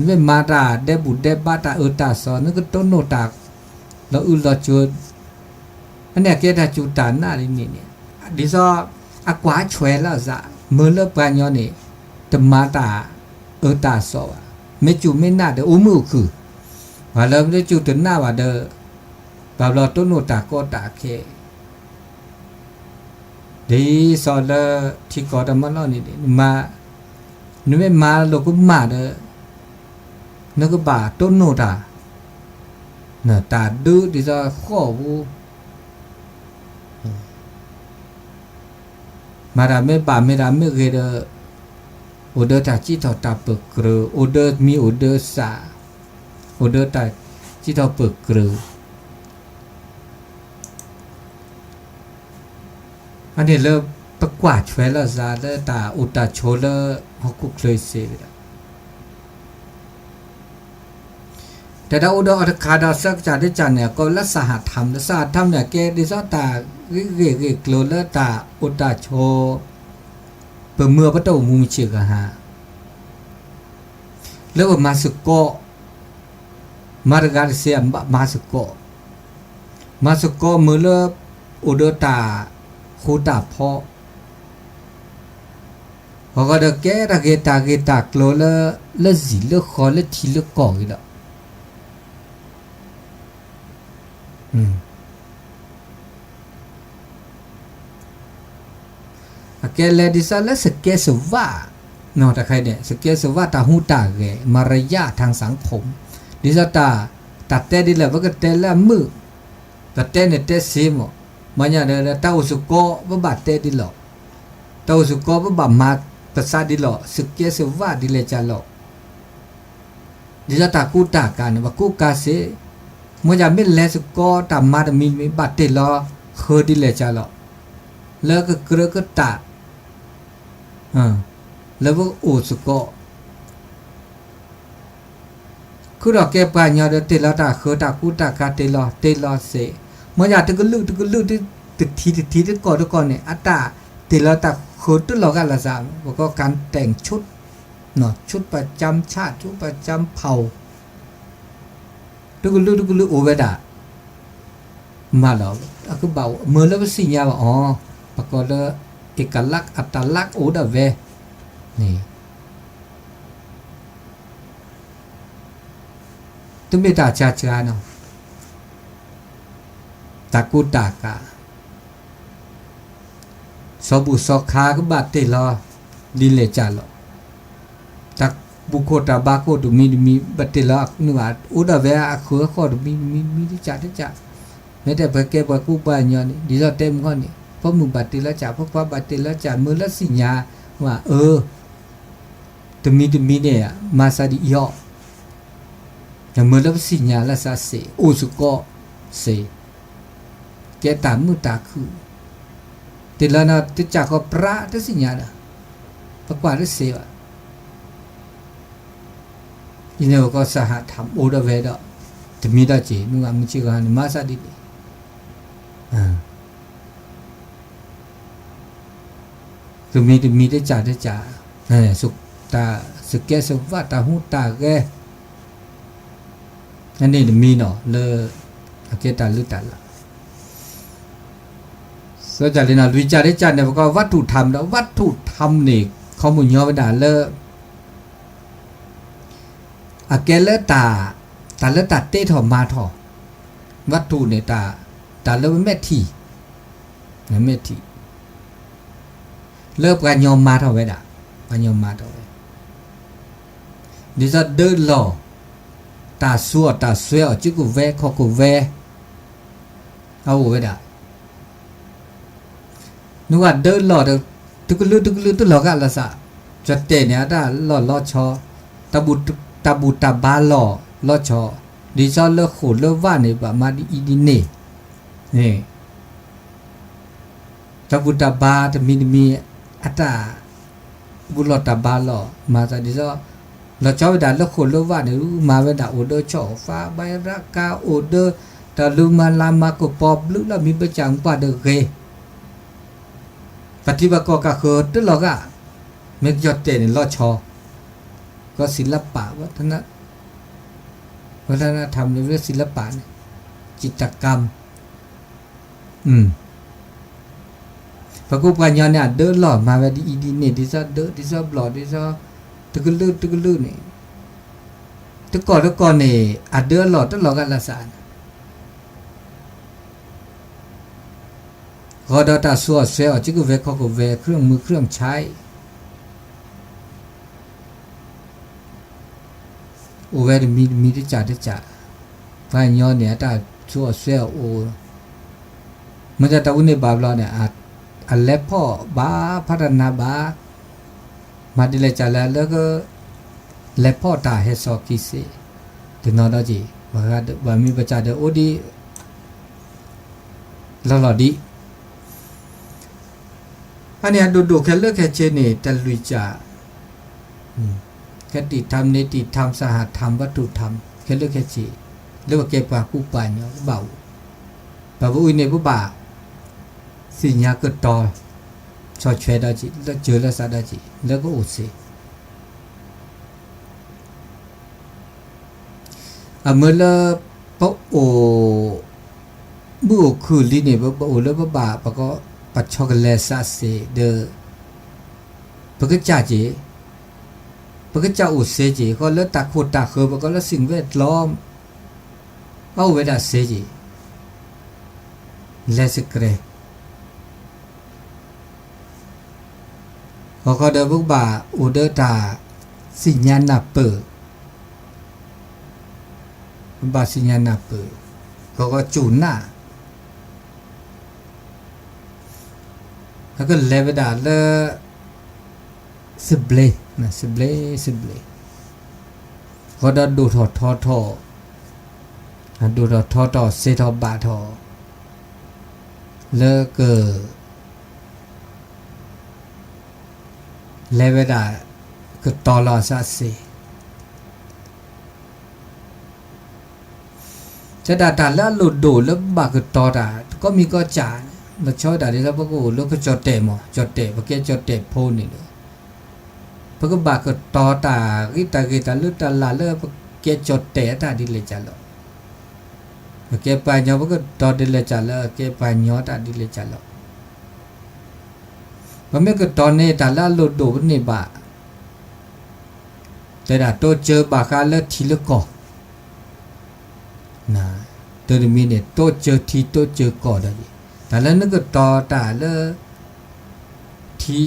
ไม่มาตาได้บุตรได้บ้าตาตาซอนั่นก็ต้นโนตาแล้วเราจดอันนี้แกตาจูตาหน้าดินี่เนี่ยดิซออากว่าช่วยแล้วจ้ะมือเลิกไปย้อนนี่แต่มาตาตาซอไม่จูไม่น่าเด้อมือคือว่าเราไม่ได้จูถึงหน้าว่าเด้อแบบเราต้นโนตาก็ตาเคดีซอเลที่ก่อตมันแล้วนี่มานี่ไม่มาเราก็มาเด้อนึกว่าบาต้นโนตาน่ะตาดื้อดิซอข้อบูมาดาไม่บาไม่ดาไม่เกเดโอเดอร์ตาจิตอตาเปิกเกลือโอเดอร์มีโอเดอร์สาโอเดอร์ตาจิตอเปิกเกลืออันนี้เริ่มประกวาดช่วยแล้วซาเลตาอุตาโชเลฮกุเคยเซแต่ดาอุดอคาดาสักจาได้จันเนี่ยก็ละสหธรรมละสหธรรมเนี่ยแกดิซอตาเกโกลเลตาอุตาโชเปิดเมื่อพระเจ้ามุมเชิกฮะแล้วก็มาสกอมาร์การเซียมมาสกอมือเลอุดตาคูตาพ่อพอก็เดแกตาเกตาโกลเลสิเลขอเลทีเลก่ออีละแกเลดิซาเลสเกสวาเนาะแต่ใครเนี่ยสเกสวาตาหูตาเกมารยาทางสังคมดิซาตาตัดเตดิละว่าก็เตละมือตัดเตเนี่ยเตซิมมันอย่างเดียวตาอุสุโกะบาเตดิละตาอุสุโกะบามาภาษาดิละสเกสวาดิเลจาละดิซาตากูตากันว่ากูกาเซมันจะไม่เลสโกะตามาดมีบาเตละเคดิเลจาละแล้วก็เกลือก็ตาแล้วก็อุสุโกะคือเราเก็บไปเนี่ยเตลตาเคตากูตากาเตลเสมันอยากตึกลึกตึกทีก่อนเนี่ยอัตตาเตลตาเคตุเรากันละสามแล้วก็การแต่งชุดเนาะชุดประจำชาติชุดประจำเผ่าตึกลึกโอเวดามาแล้วก็เบาเมื่อแล้วก็สิญญาว่าอ๋อปรากฏเอกลักษณ์อัตลักษณ์โอดาเวนี่ตุ้มเบตาชาเนาะตากูตากาสบุสคาก็บาดเตลอดิเลจาลอตักบุโคตาบาโคตุมีบัดเตลอนึกว่าโอดาเวอะเคอขอมีที่จ่าแม้แต่ไปเก็บกูบ้านยอนี่ดิซอเต็มข้อนี่เพราะมึงบัดเตลจ่าเพราะว่าบัดเตลจ่ามือละสิญญา ว่าตมีเนี่ยมาซาดิยออย่างเมื่อแล้วสิญญาละซาเสโอสุก็เสแกตามมือตาคือแต่ละนะติจากก็พระที่สิญญาละประกว่าได้เสวะอินเนอก็สหธรรมโอดเวดะจะมีได้จีนุ่งมิจิกันมาซาดิคือมีได้จ่าสุกตาสแกสวัตตาหูตาแกอันนี้มีเนาะเลอเกตาลุตาละสจารินาวิจารได้จ่าเนี่ยก็วัตถุธรรมแล้ววัตถุธรรมนี่เขามุ่งย่อไปด่าเลอเกเลตาเลตาเตถอมาถอวัตถุเนี่ยตาเลแม่ทีแม่ทีเลิกการยอมมาเท่าไว้ด่าการยอมมาเท่าไว้ดิฉันเดินหล่อตาสัวตาเสียจิกูเวขอกูเวเอาไว้ด่านึกว่าเดินหล่อเดินตุกลือตุหล่อกันละสะจัดเตเนี่ยด่าหล่อชอตาบูตาบาหล่อชอดิฉันเลิกโขดเลิกว่าเนี่ยแบบมาดีอีดีนี่ตาบูตาบาจะมีอัตตาบุลตาบาหล่อมาจากดิฉันเราชอบไปด่าเลิกโขดเลิกว่าเนี่ยมาไปด่าโอเดอร์ช่อฟ้าใบรักกาโอเดอร์แต่ลืมมาลามาก็ปอบลึกแล้วมีประจังป่าเดอเกปฏิบัติก็เกิดตลอดอะเมกยอดเตนลอชอก็ศิลปะวัฒนธรรมในเรื่องศิลปะจิตรกรรมพระกุปัญญาเนี่ยเดินหล่อมาแบบอีดีเนี่ยดิซะเดินดิซะบลอดิซะตะกลือเนี่ยตะก่อนเนี่ยเดินหล่อตลอดกันละสานก็ดาตาสัวเสียจิกุเวขอเวเครื่องมือเครื่องใช้โอเวมีได้จ่าไฟย้อนเนี่ยตาสัวเสียโอมันจะตะวันในบาบลอเนี่ยอันเล็บพ่อบาพัฒนาบามาดิเลจ่าแล้วก็เล็บพ่อตาเฮซอกิเซถึงนอนได้จีว่ามีประจาเดโอดีหล่อดีอันนี้ดูแค่เลือกแค่เจนี่แต่ลุยจ่าแค่ติดทำในติดทำสหัสทำวัตถุทำแค่เลือกแค่เจเรียกว่าเก็บปากผู้ป่านเนาะเบาอุ้ยเนี่ยผู้บ่าสิญญาเกิดต่อชอเชได้จีแล้วเจอแล้วสาได้จีแล้วก็อุดสิเมื่อละปะโอบุคือลีเนี่ยปะโอแล้วปะบ่าปะก็ปัจจุบันเลสเสเดปะก็จ่าจีปะก็จ่าอุเสจีก็เลือตาโคตาเคอปะก็เลือสิ่งแวดล้อมเอาเวลาเสจีเลสเกรก็เดบุกบ่าอุเดตาสิญญาณเปิดบาสิญญาณเปิดก็จูนหน้าแล้วก็เลเวดาเลสิบเลนะสิบเลก็ได้ดูทอดูทอเซทอบาทอเลเกอเลเวดาก็ตอลอซาเซจะด่าแล้วหลุดดูแล้วบาก็ตอด่าก็มีก็จ่าเราชอบด่าที่เราบอกว่าลูกก็จดเตะมั้งจดเตะเพราะแกจดเตะโพนี่เลยเพราะก็บาก็ตอด่ากิตาลุตาลาเลิกแกจดเตะด่าดิเลยจ้าแล้วแกไปย้อนเพราะก็ตอดิเลยจ้าแล้วแกไปย้อนด่าดิเลยจ้าแล้วเพราะไม่ก็ตอนนี้ด่าแล้วหลุดดูนี่บาแต่ด่าตัวเจอบาคาเลิกทีละก่อนะตัวมีเนี่ยตัวเจอทีตัวเจอก่อได้แต่แล้วนึกก็ต่อตาเลยที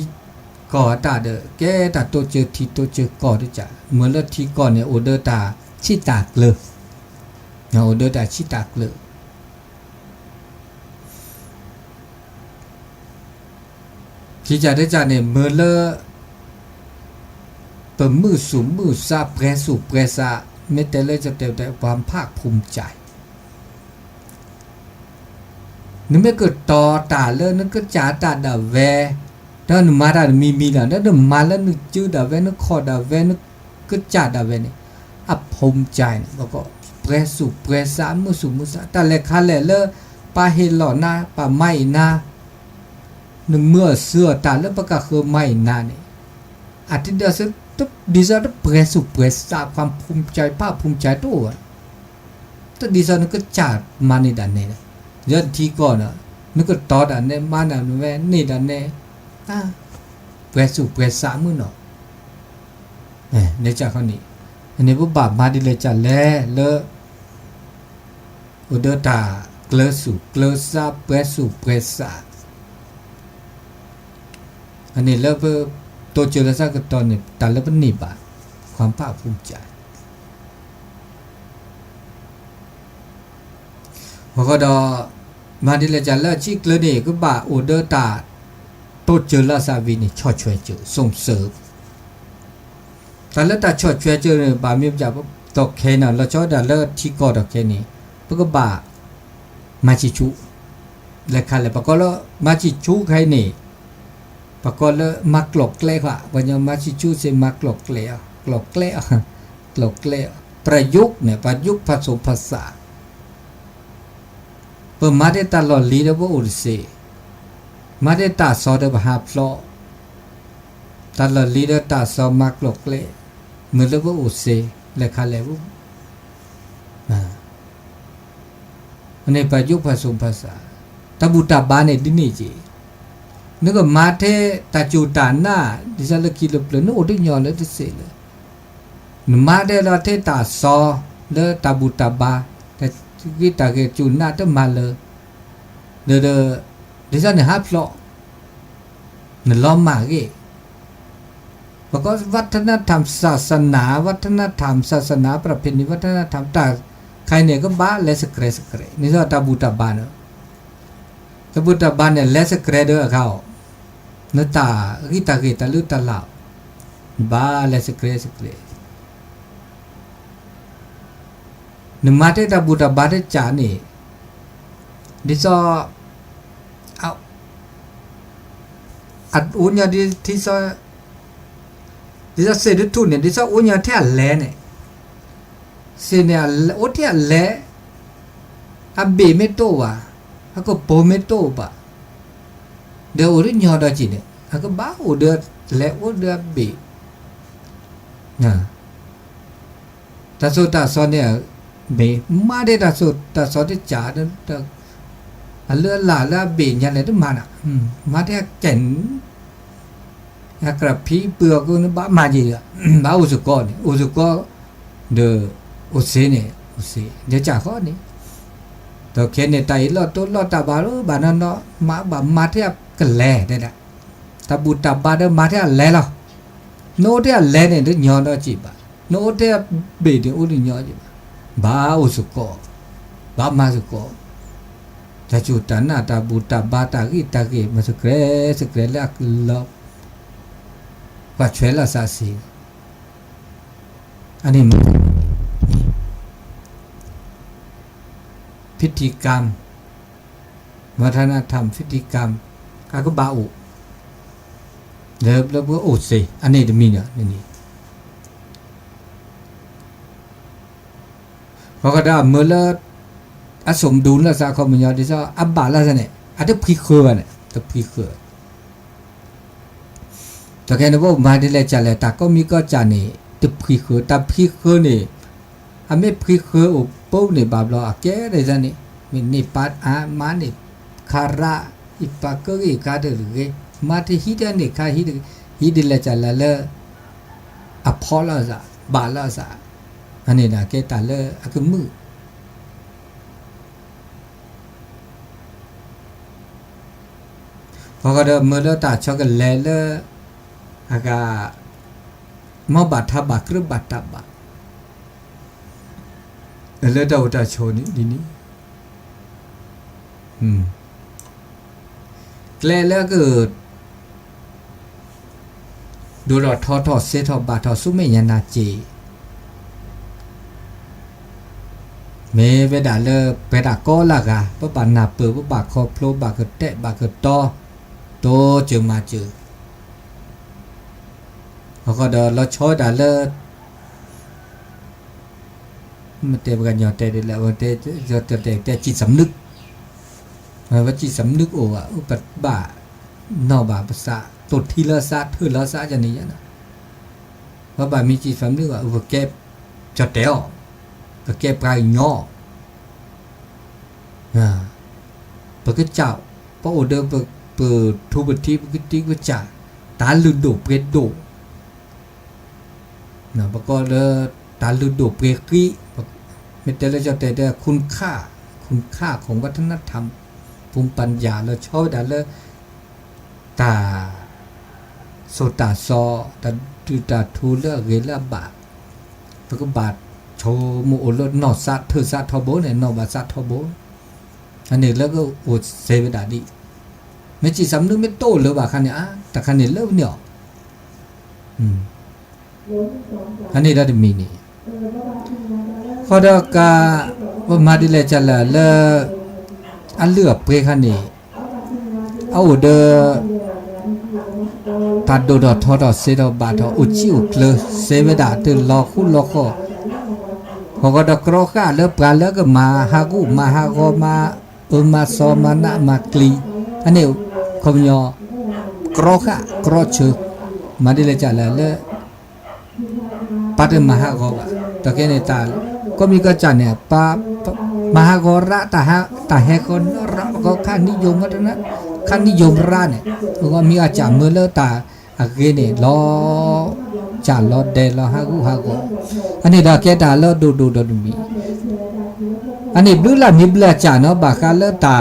ก่อตาเด้อแกตาตัวเจอทีตัวเจอก่อด้วยจ้ะเหมือนแล้วทีก่อนเนี่ยโอเดอร์ตาชิตากเลยนะโอเดอร์ตาชิตากเลยที่จะได้จ้ะเนี่ยเหมือนแล้ว เปิดมือสูงมือซาแปรสูแปรซาไม่แต่เลยจะแต่ความภาคภูมิใจนึกไม่เกิดต่อตาเลยนึกก็จ่าตาดาแวถ้าหนูมาได้มีแล้วถ้าหนูมาแล้วนึกจื้อดาแวนึกคอดาแวนึกก็จ่าดาแวนี่อับภูมิใจแล้วก็แปรสูแปรซามือสูมือซาแต่เลยคันเลยปาเฮลหล่อหน้าปาไม่หน้าหนึ่งเมื่อเสื้อตาแล้วประกาศคือไม่หน้านี่อาทิตย์เดียวซึ่งตุ๊บดีไซน์เปรสุเปรสาความภูมิใจภาคภูมิใจตัวแต่ดีไซน์นึกก็จัดมาในด้านนี้นะย้อนที่ก่อนนะนึกก็ต่อด้านนี้มาด้านนี้นี่ด้านนี้เปรสุเปรสามือหนอในจากคนนี้อันนี้พวกบาปมาดีเลยจัดแล้วอุดตาเกลือสุเกลือซาเปรสุเปรสาอันนี้แล้วตัวเจริญสักตอนนี้แต่แล้วเป็นนิบาความภาคภูมิใจพอก็ดอมาดิเลจันแล้วชิกเลยนี่ก็บ่าโอเดอร์ตาตัวเจริญสาวินี่ชอช่วยเจอส่งเสริมแต่แล้วตาชอช่วยเจอเนี่ยบ่ามีจับตกแค่นั้นแล้วชอดาแล้วที่กอดแค่นี้พวกก็บ่ามาชิชุและคันเลยปะก็แล้วมาชิชุใครนี่ปกติมักหลอกเล่ค่ะวันยามาชิจูเซมักหลอกเล่หลอกเล่หลอกเล่ประยุกต์เนี่ยประยุกต์ผสมภาษาเปิดมาได้ตลอดลีเดว่าอุดเซมาได้ตาซอเดบหาพลอตลอดลีเดตาซอมักหลอกเล่เหมือนว่าอุดเซและคาเลวุอันนี้ประยุกต์ผสมภาษาตาบุตาบานเนี่ยดินี่จีนึกว่ามาเทตาจูตาน่าดิฉันเลยคิดเลยนึกว่าได้ยอเลยที่เสียเลยนึกมาเทเราเทตาซอเลยตาบุตาบาแต่วิตาเกจูน่าต้องมาเลยเดี๋ยวดิฉันเนี่ยหาพลอนึกล้อมมาเกี่ยเพราะก็วัฒนธรรมศาสนาวัฒนธรรมศาสนาประเพณีวัฒนธรรมแต่ใครเนี่ยก็บ้าเลยสักเรนี่ก็ตาบุตาบาเนอะตาบุตาบาเนี่ยเลสเกรเดอร์เขาเนตากิตากิตาลุตาลาบาเลสเกรนมาเตตาบุตาบาเตจานี่ดิซอเอาอัดอุญญาดิที่ซอดิซอเสด็จทุนเนี่ยดิซออุญญาเทียแลเนี่ยเสเนี่ยโอเทียแลอับเบเมโตวะaku pometo ba de ori nyoda cine aku ba udah le udah be nah ta so ne be ma de ta so de cha de alơ la be nya le de mana ma de ken akra phi pưa ko ba ma ji ba usuko de ose ne ose de cha kho neตัวเคนเนี่ยไต่ลอดต้นลอดตาบาร์บานันเนาะมาเทียบกันแลได้ละตาบุตาบาเดมาเทียบแลหรอโน้ตเทียบแลเนี่ยเดี๋ยวยอนเราจีบะโน้ตเทียบเบดิอุลิยอนจีบะบ้าอุสุโกบ้ามาสุโกจะจุดนั้นน่ะตาบุตาบาตากิมาสเกรแล้วลบว่าช่วยละซาซีอันนี้พิธีกรรมวัฒนธรรมพิธีกรรมก็บาอุแล้วก็อุดสิอันนี้จะมีเนี่ยนี่พอก็ได้เมื่อละอสมดุลละสาคมยอดิซะอับบาละซะเนี่ยอันนี้พิเคราะห์เนี่ยตัวพิเคราะห์แต่แค่นั้นว่ามาที่เลยจัดเลยแต่ก็มีก็จัดนี่ตัวพิเคราะห์แต่พิเคราะห์นี่อันไม่พิเคราะห์อุปปุ๊บเนี่ยบาปเราแก่ได้ซะนี่นี่ปัดมานี่คาระอิปากก็อีกาเดือดมาที่ฮิดเนี่ยคาฮิดเลยจัดเลยอพอลละซะบาละซะอันนี้นะแกแต่เลยอักมือพอก็เดิมเมื่อเราตัดช็อกโกแลตเลยอากามาบัดทับบกรึบัดทับบแล้วเราจะโชว์นี่แล้วก็ ดูรอทอทอเซทอบาทอสุเมยนาเจเมเวดาเลเปดาโกลากาปะปานาเปปะบาคอโพลบากเตะบากตอโตเจอมาเจอเขาก็เดเราชอดาเลมันเตะกันยอเตะได้แล้วเตะจะแต่จิตสำนึกว่าจิตสำนึกโอ้อะอุปบานอบาภาษาตดทีละซาเธอละซาจะนี่นะว่าบามีจิตสำนึกว่าอุปเก็บจะเตะก็เก็บไปย่อปกเจ้าพระโอเดอร์เปิดทุบทีปกติก็จ่าตาลุดโดเปรตโดนะปก็เลยตาลุดโดเปรกีไม่แต่ละจะแต่คุณค่าของวัฒนธรรมภูมิปัญญาเราชอบแต่ละตาโซตาซอตาดูตาทูเลเรลบาปก็บาทโชมูโอรนอสัตเธอสัตทบเนี่ยนอบาสัตทบอันนี้แล้วก็อดเซเวดาดีไม่จีสำนึกไม่โตเลยว่าคันนี้แต่คันนี้เลิกเนี่ยอันนี้ได้มีนี่ข้อเดียวกับว่ามาดิเลจัลละเลอันเลือกเปคันนี้เอาเดอตัดโดดทอดเสดบาทอุจิอุเคลเซเวดาตื่นรอคู่รอข้อเขาก็ดกรอข้าเลิกปลาเลิกก็มาฮากุมาฮากอมามาซอมานะมากลีอันนี้คมยอกรอข้ากรอเชมาดิเลจัลละเลปัดมหากรตะเกเนตาก็มีกระจันเนี่ยปามหากรตาแหคนระก็ค่านิยมวัฒนะค่านิยมร้านเนี่ยก็มีอาจารย์เมื่อเลตาอาเกเนี่ยรอจานรอเดรอฮากุฮากอันนี้ดาแกตาเลดูมีอันนี้บลูลานิบลาจานเนาะบาคาเลตา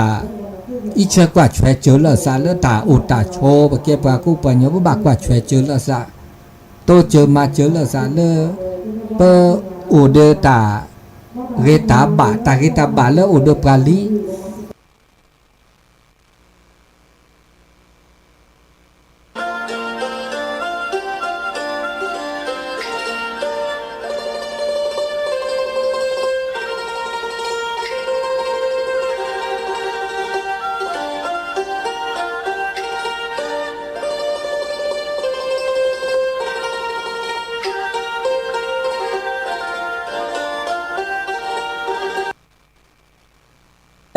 อีเชกว่าช่วยเจอเลซาเลตาอุตาโชบะเกปากุปัญญบากว่าช่วยเจอเลซาโตเจอมาเจอเลซาเลเปอเดตาเรตาบาเลอเดปาลี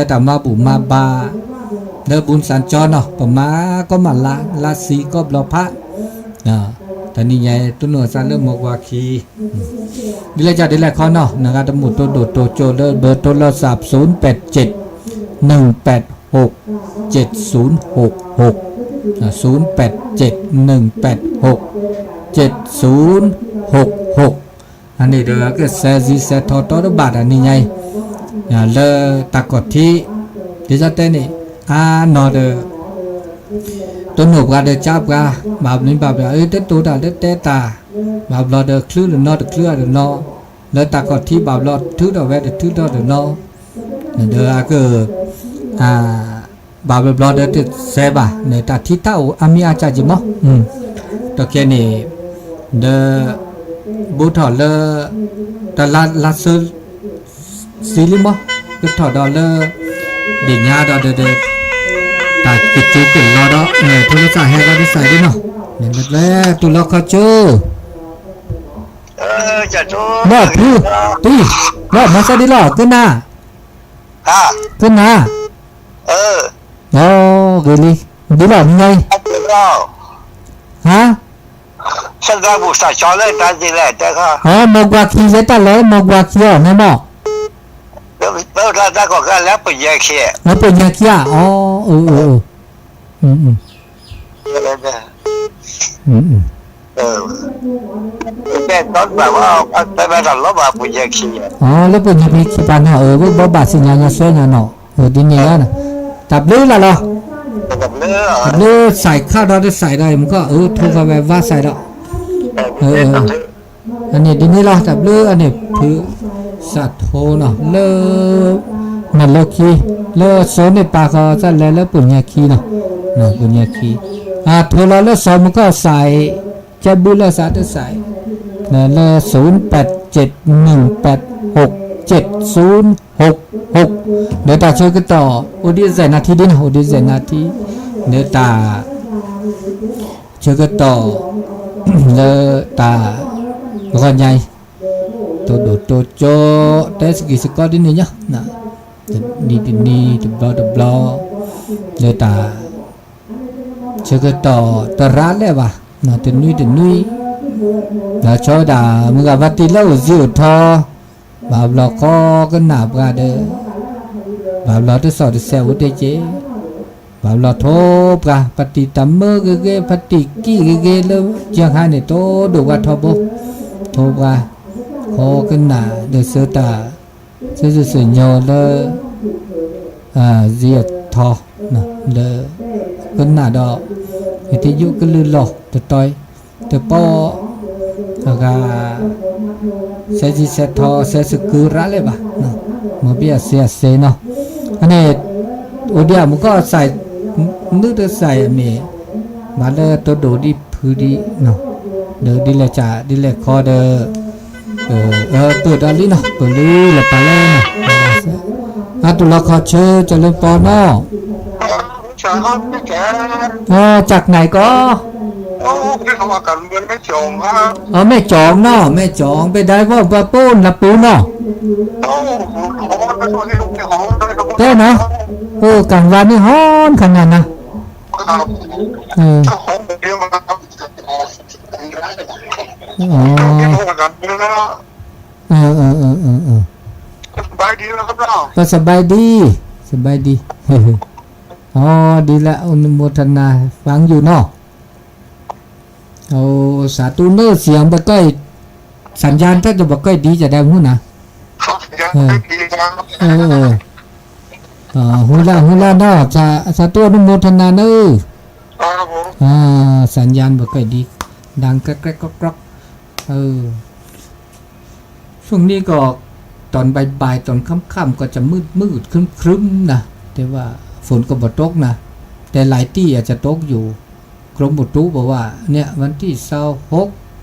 แต่มาบุมาบาเดบุญสันจรเนาะปมาก็มาลาสีก็บลอพระแต่นี่ไงตุนสันเริ่มมกวาคีดิเลจ่าดิเลคอนเนาะนะครับตมุดตัวโดดตัวโจเลเบอร์โทรศัพท์0861867066อันนี้เดี๋ยวก็เซซิเซทอตอร์บาทอันนี้ไงเลตากอที่ดิฉันเต้นี่นอเดตัวหนูกาเดจับกาบาบนี้บาบเต้ตัวตาเต้ตาบาบรอเดคลื่นหรือนอเดคลื่นหรือนอเลตากอที่บาบรอทื่อดอเวดทื่อดอหรือนอเดี๋ยวก็บาบรอเดเซบะเนี่ยตาที่เต้าอามีอาจารย์จิมอตัวแค่นี้เดบูทอเลตลาซึซีลิมก็ถอดดอลเลอร์เด็กยาดอเดตากิจูเป็นรอดเนี่ยทุลิสาแฮก็ได้ใส่ด้วยเนาะเนี่ยแบบแล้วตุลเขาจูจะจูบ่พี่ตีบ่มาซะดิล่ะขึ้นหน้าขึ้นหน้าโอ้เกลีดิล่ะมีไงฮะฉันก็บุกสายจอเลยตาจีแหละแต่ก็มกว่าขี้เสร็จแล้วมกว่าขี้อ่ะแม่บอกแล้วถ้าก็แล้วเป็นยาเขี้ยแล้วเป็นยาเขี้ยแต่ตอนแบบว่าไปมาตลอดว่าเป็นยาเขี้ยแล้วเป็นยาขี้ปานเนาะบ่บาสิญาสวยเนาะดิเนี่ยนะตับลื้อล่ะเหรอตับลื้อใส่ข้าวได้ใส่ได้มันก็โทรไปแบบว่าใส่แล้วอันนี้ดินี่ล่ะตับลื้ออันนี้คือสัตว์โทเนาะเลนั่นเลคีเลโซนในปากก็จะแล้วปุญญาคีเนาะปุญญาคีโทรแล้วสอมันก็ใส่ใจ ใจบุลสาธุใส่นะเล0871867066เดี๋ยวตาช่วยกันต่อโอดีใส่นาทีดินโอดีใส่นาทีเดี๋ยวตาช่วยกันต่อเดี๋ยวตาก็ใหญ่ตัวโดดตัวโจแต่สกิสกอดินนี่เนาะนะนี่ตัวบลอเดี๋ยวตาช่วยกันต่อตร้านเลยว่ะนะตัวนุ้ยนะชอดามึงกับวัดที่เล่าซิวทอบาบลอก็กันหนาบกาเด้อบาบลอที่สอดเซลว์เดเจบาบลอโทบกาปฏิตัมเมอเกปฏิกี้เกเลเจียงหาเนี่ยโตดูว่าทอบโทบกาโคกันหนาเดเสตาเสยโยเลเจียทอนะเลกันหนาดอกที่ยุกันลือหลอกตัวต้อยตัวปอก็เสียทอเสียสกุระเลยบ่ะมาเบียเสียเซเนาะอันนี้โอเดียมันก็ใส่นึกจะใส่มีมาเลยตัวดูดีพื้ดีเนาะเดี๋ยวดีเลยจ่าดีเลยคอเดเปิดอะไรเนาะเปิดลีละไปเลยเนาะตุลาคอเชอจะเล่นปอเนาะจากไหนก็แม่จองเนาะแม่จองไปได้ว่าปะปูนละปูเนาะแต่เนาะกลางวันนี่ฮ้อนขนาดนะสบายดีแล้วครับเราก็สบายดีอ๋อดีละอนุโมทนาฟังอยู่เนาะเอาสาธุเนอเสียงบ่ก้อยสัญญาณถ้าจะบ่ก้อยดีจะได้ฮู้นะฮู้ละเนาะสาธุอนุโมทนาเนอสัญญาณบ่ก้อยดีดังแกรกๆกรอกช่วงนี้ก็ตอนบ่ายๆตอนค่ำๆก็จะมืดครึ้มๆนะแต่ว่าฝนก็บ่ตกนะแต่หลายที่อาจจะตกอยู่กรมอุตุบอกว่าเนี่ยวันที่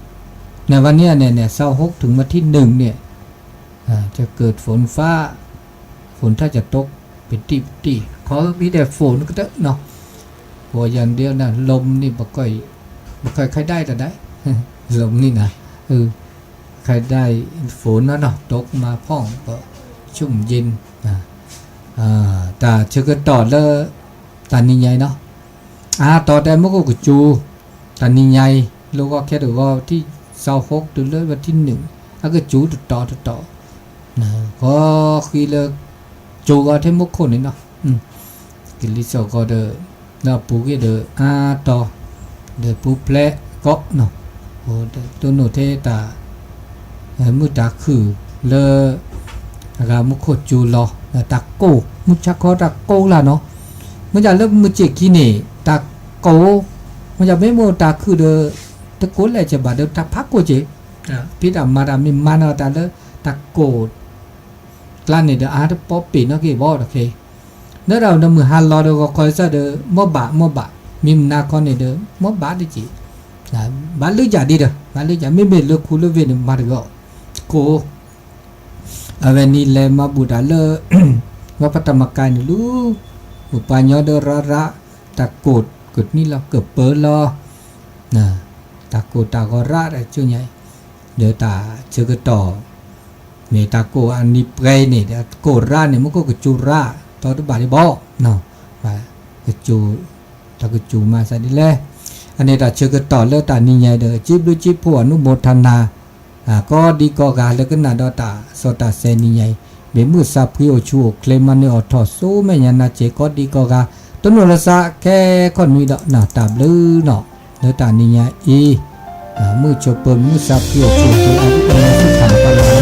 26ในวันเนี้ยเนี่ย26ถึงวันที่1เนี่ยจะเกิดฝนฟ้าฝนถ้าจะตกเป็นตีขอมีแต่ฝนก็เถอะเนาะพออย่างเดียวนะลมนี่บ่ค่อยใครได้แต่ได้ ลมนี่นะใครได้ฝนเนาะตกมาพ่องก็ชุ่มเย็นแต่เชื่อกันต่อเลยตานี่ใหญ่เนาะต่อได้มันก็กจูตานี่ใหญ่ลูกก็แค่ดูว่าที่26ถึงเลยวันที่1แล้วก็จูต่อนะก็คือเลยจูก็เทมุกคนนี่เนาะกิลิโซก็เดอปูก็เดต่อเดปูเพลก็เนาะโอ้ตัวโนเทตามุตาคือเลรามุโคจูรอตะโกมุชักคอตะโกล่ะเนาะมันจะเริ่มมือเจกินี่ตะโกมันจะไม่โมตาคือเดตะโกแหละจะบาดเดตะพักโกเจพี่ดามาดามิมานาตาเลตะโกกลั่นนี่เดอาร์ตป๊อปปี้เนาะกี่บ่โอเคเนื้อเราเดมือฮัลโลเดก็คอยซะเดมอบะมิมนาคอนนี่เดมอบะดิจิบาลือจ่าดีเดบาลือจ่าไม่เบ็ดเลคูเลเวนมาร์ก็โกอเวนีเลมาบูดาเลว่าปฐมกายนี่ลูอุปญญเดระตะโกดกดนี่เราเกือบเปิดรอนะตะโกตะกระอะไรชื่อไงเดี๋ยวตาเชื่อก็ต่อเมตาโกอันนี้เปรย์นี่โกระเนี่ยมันก็กจูระตอนที่บาลีบอกเนาะกจูตะกจูมาซะดิแลอันนี้ตาเชื่อก็ต่อเลือตานี่ไงเด้อจิบดูจิบผู้อนุโมทนาก็ดีก็กาแล้วก็นาดอตาสตาเซนี่ไงเบมือซาพิโอชูเคลมันเนี่ยอทอสู้แม่ยันนาเจก็ดีก็กาต้นวรสะแค่คนมีดอกหน้าตาบลือเนาะแล้วตานี่ไงมือจบเปิดมือซาพิโอชูตัวอันนี้สุดท้าย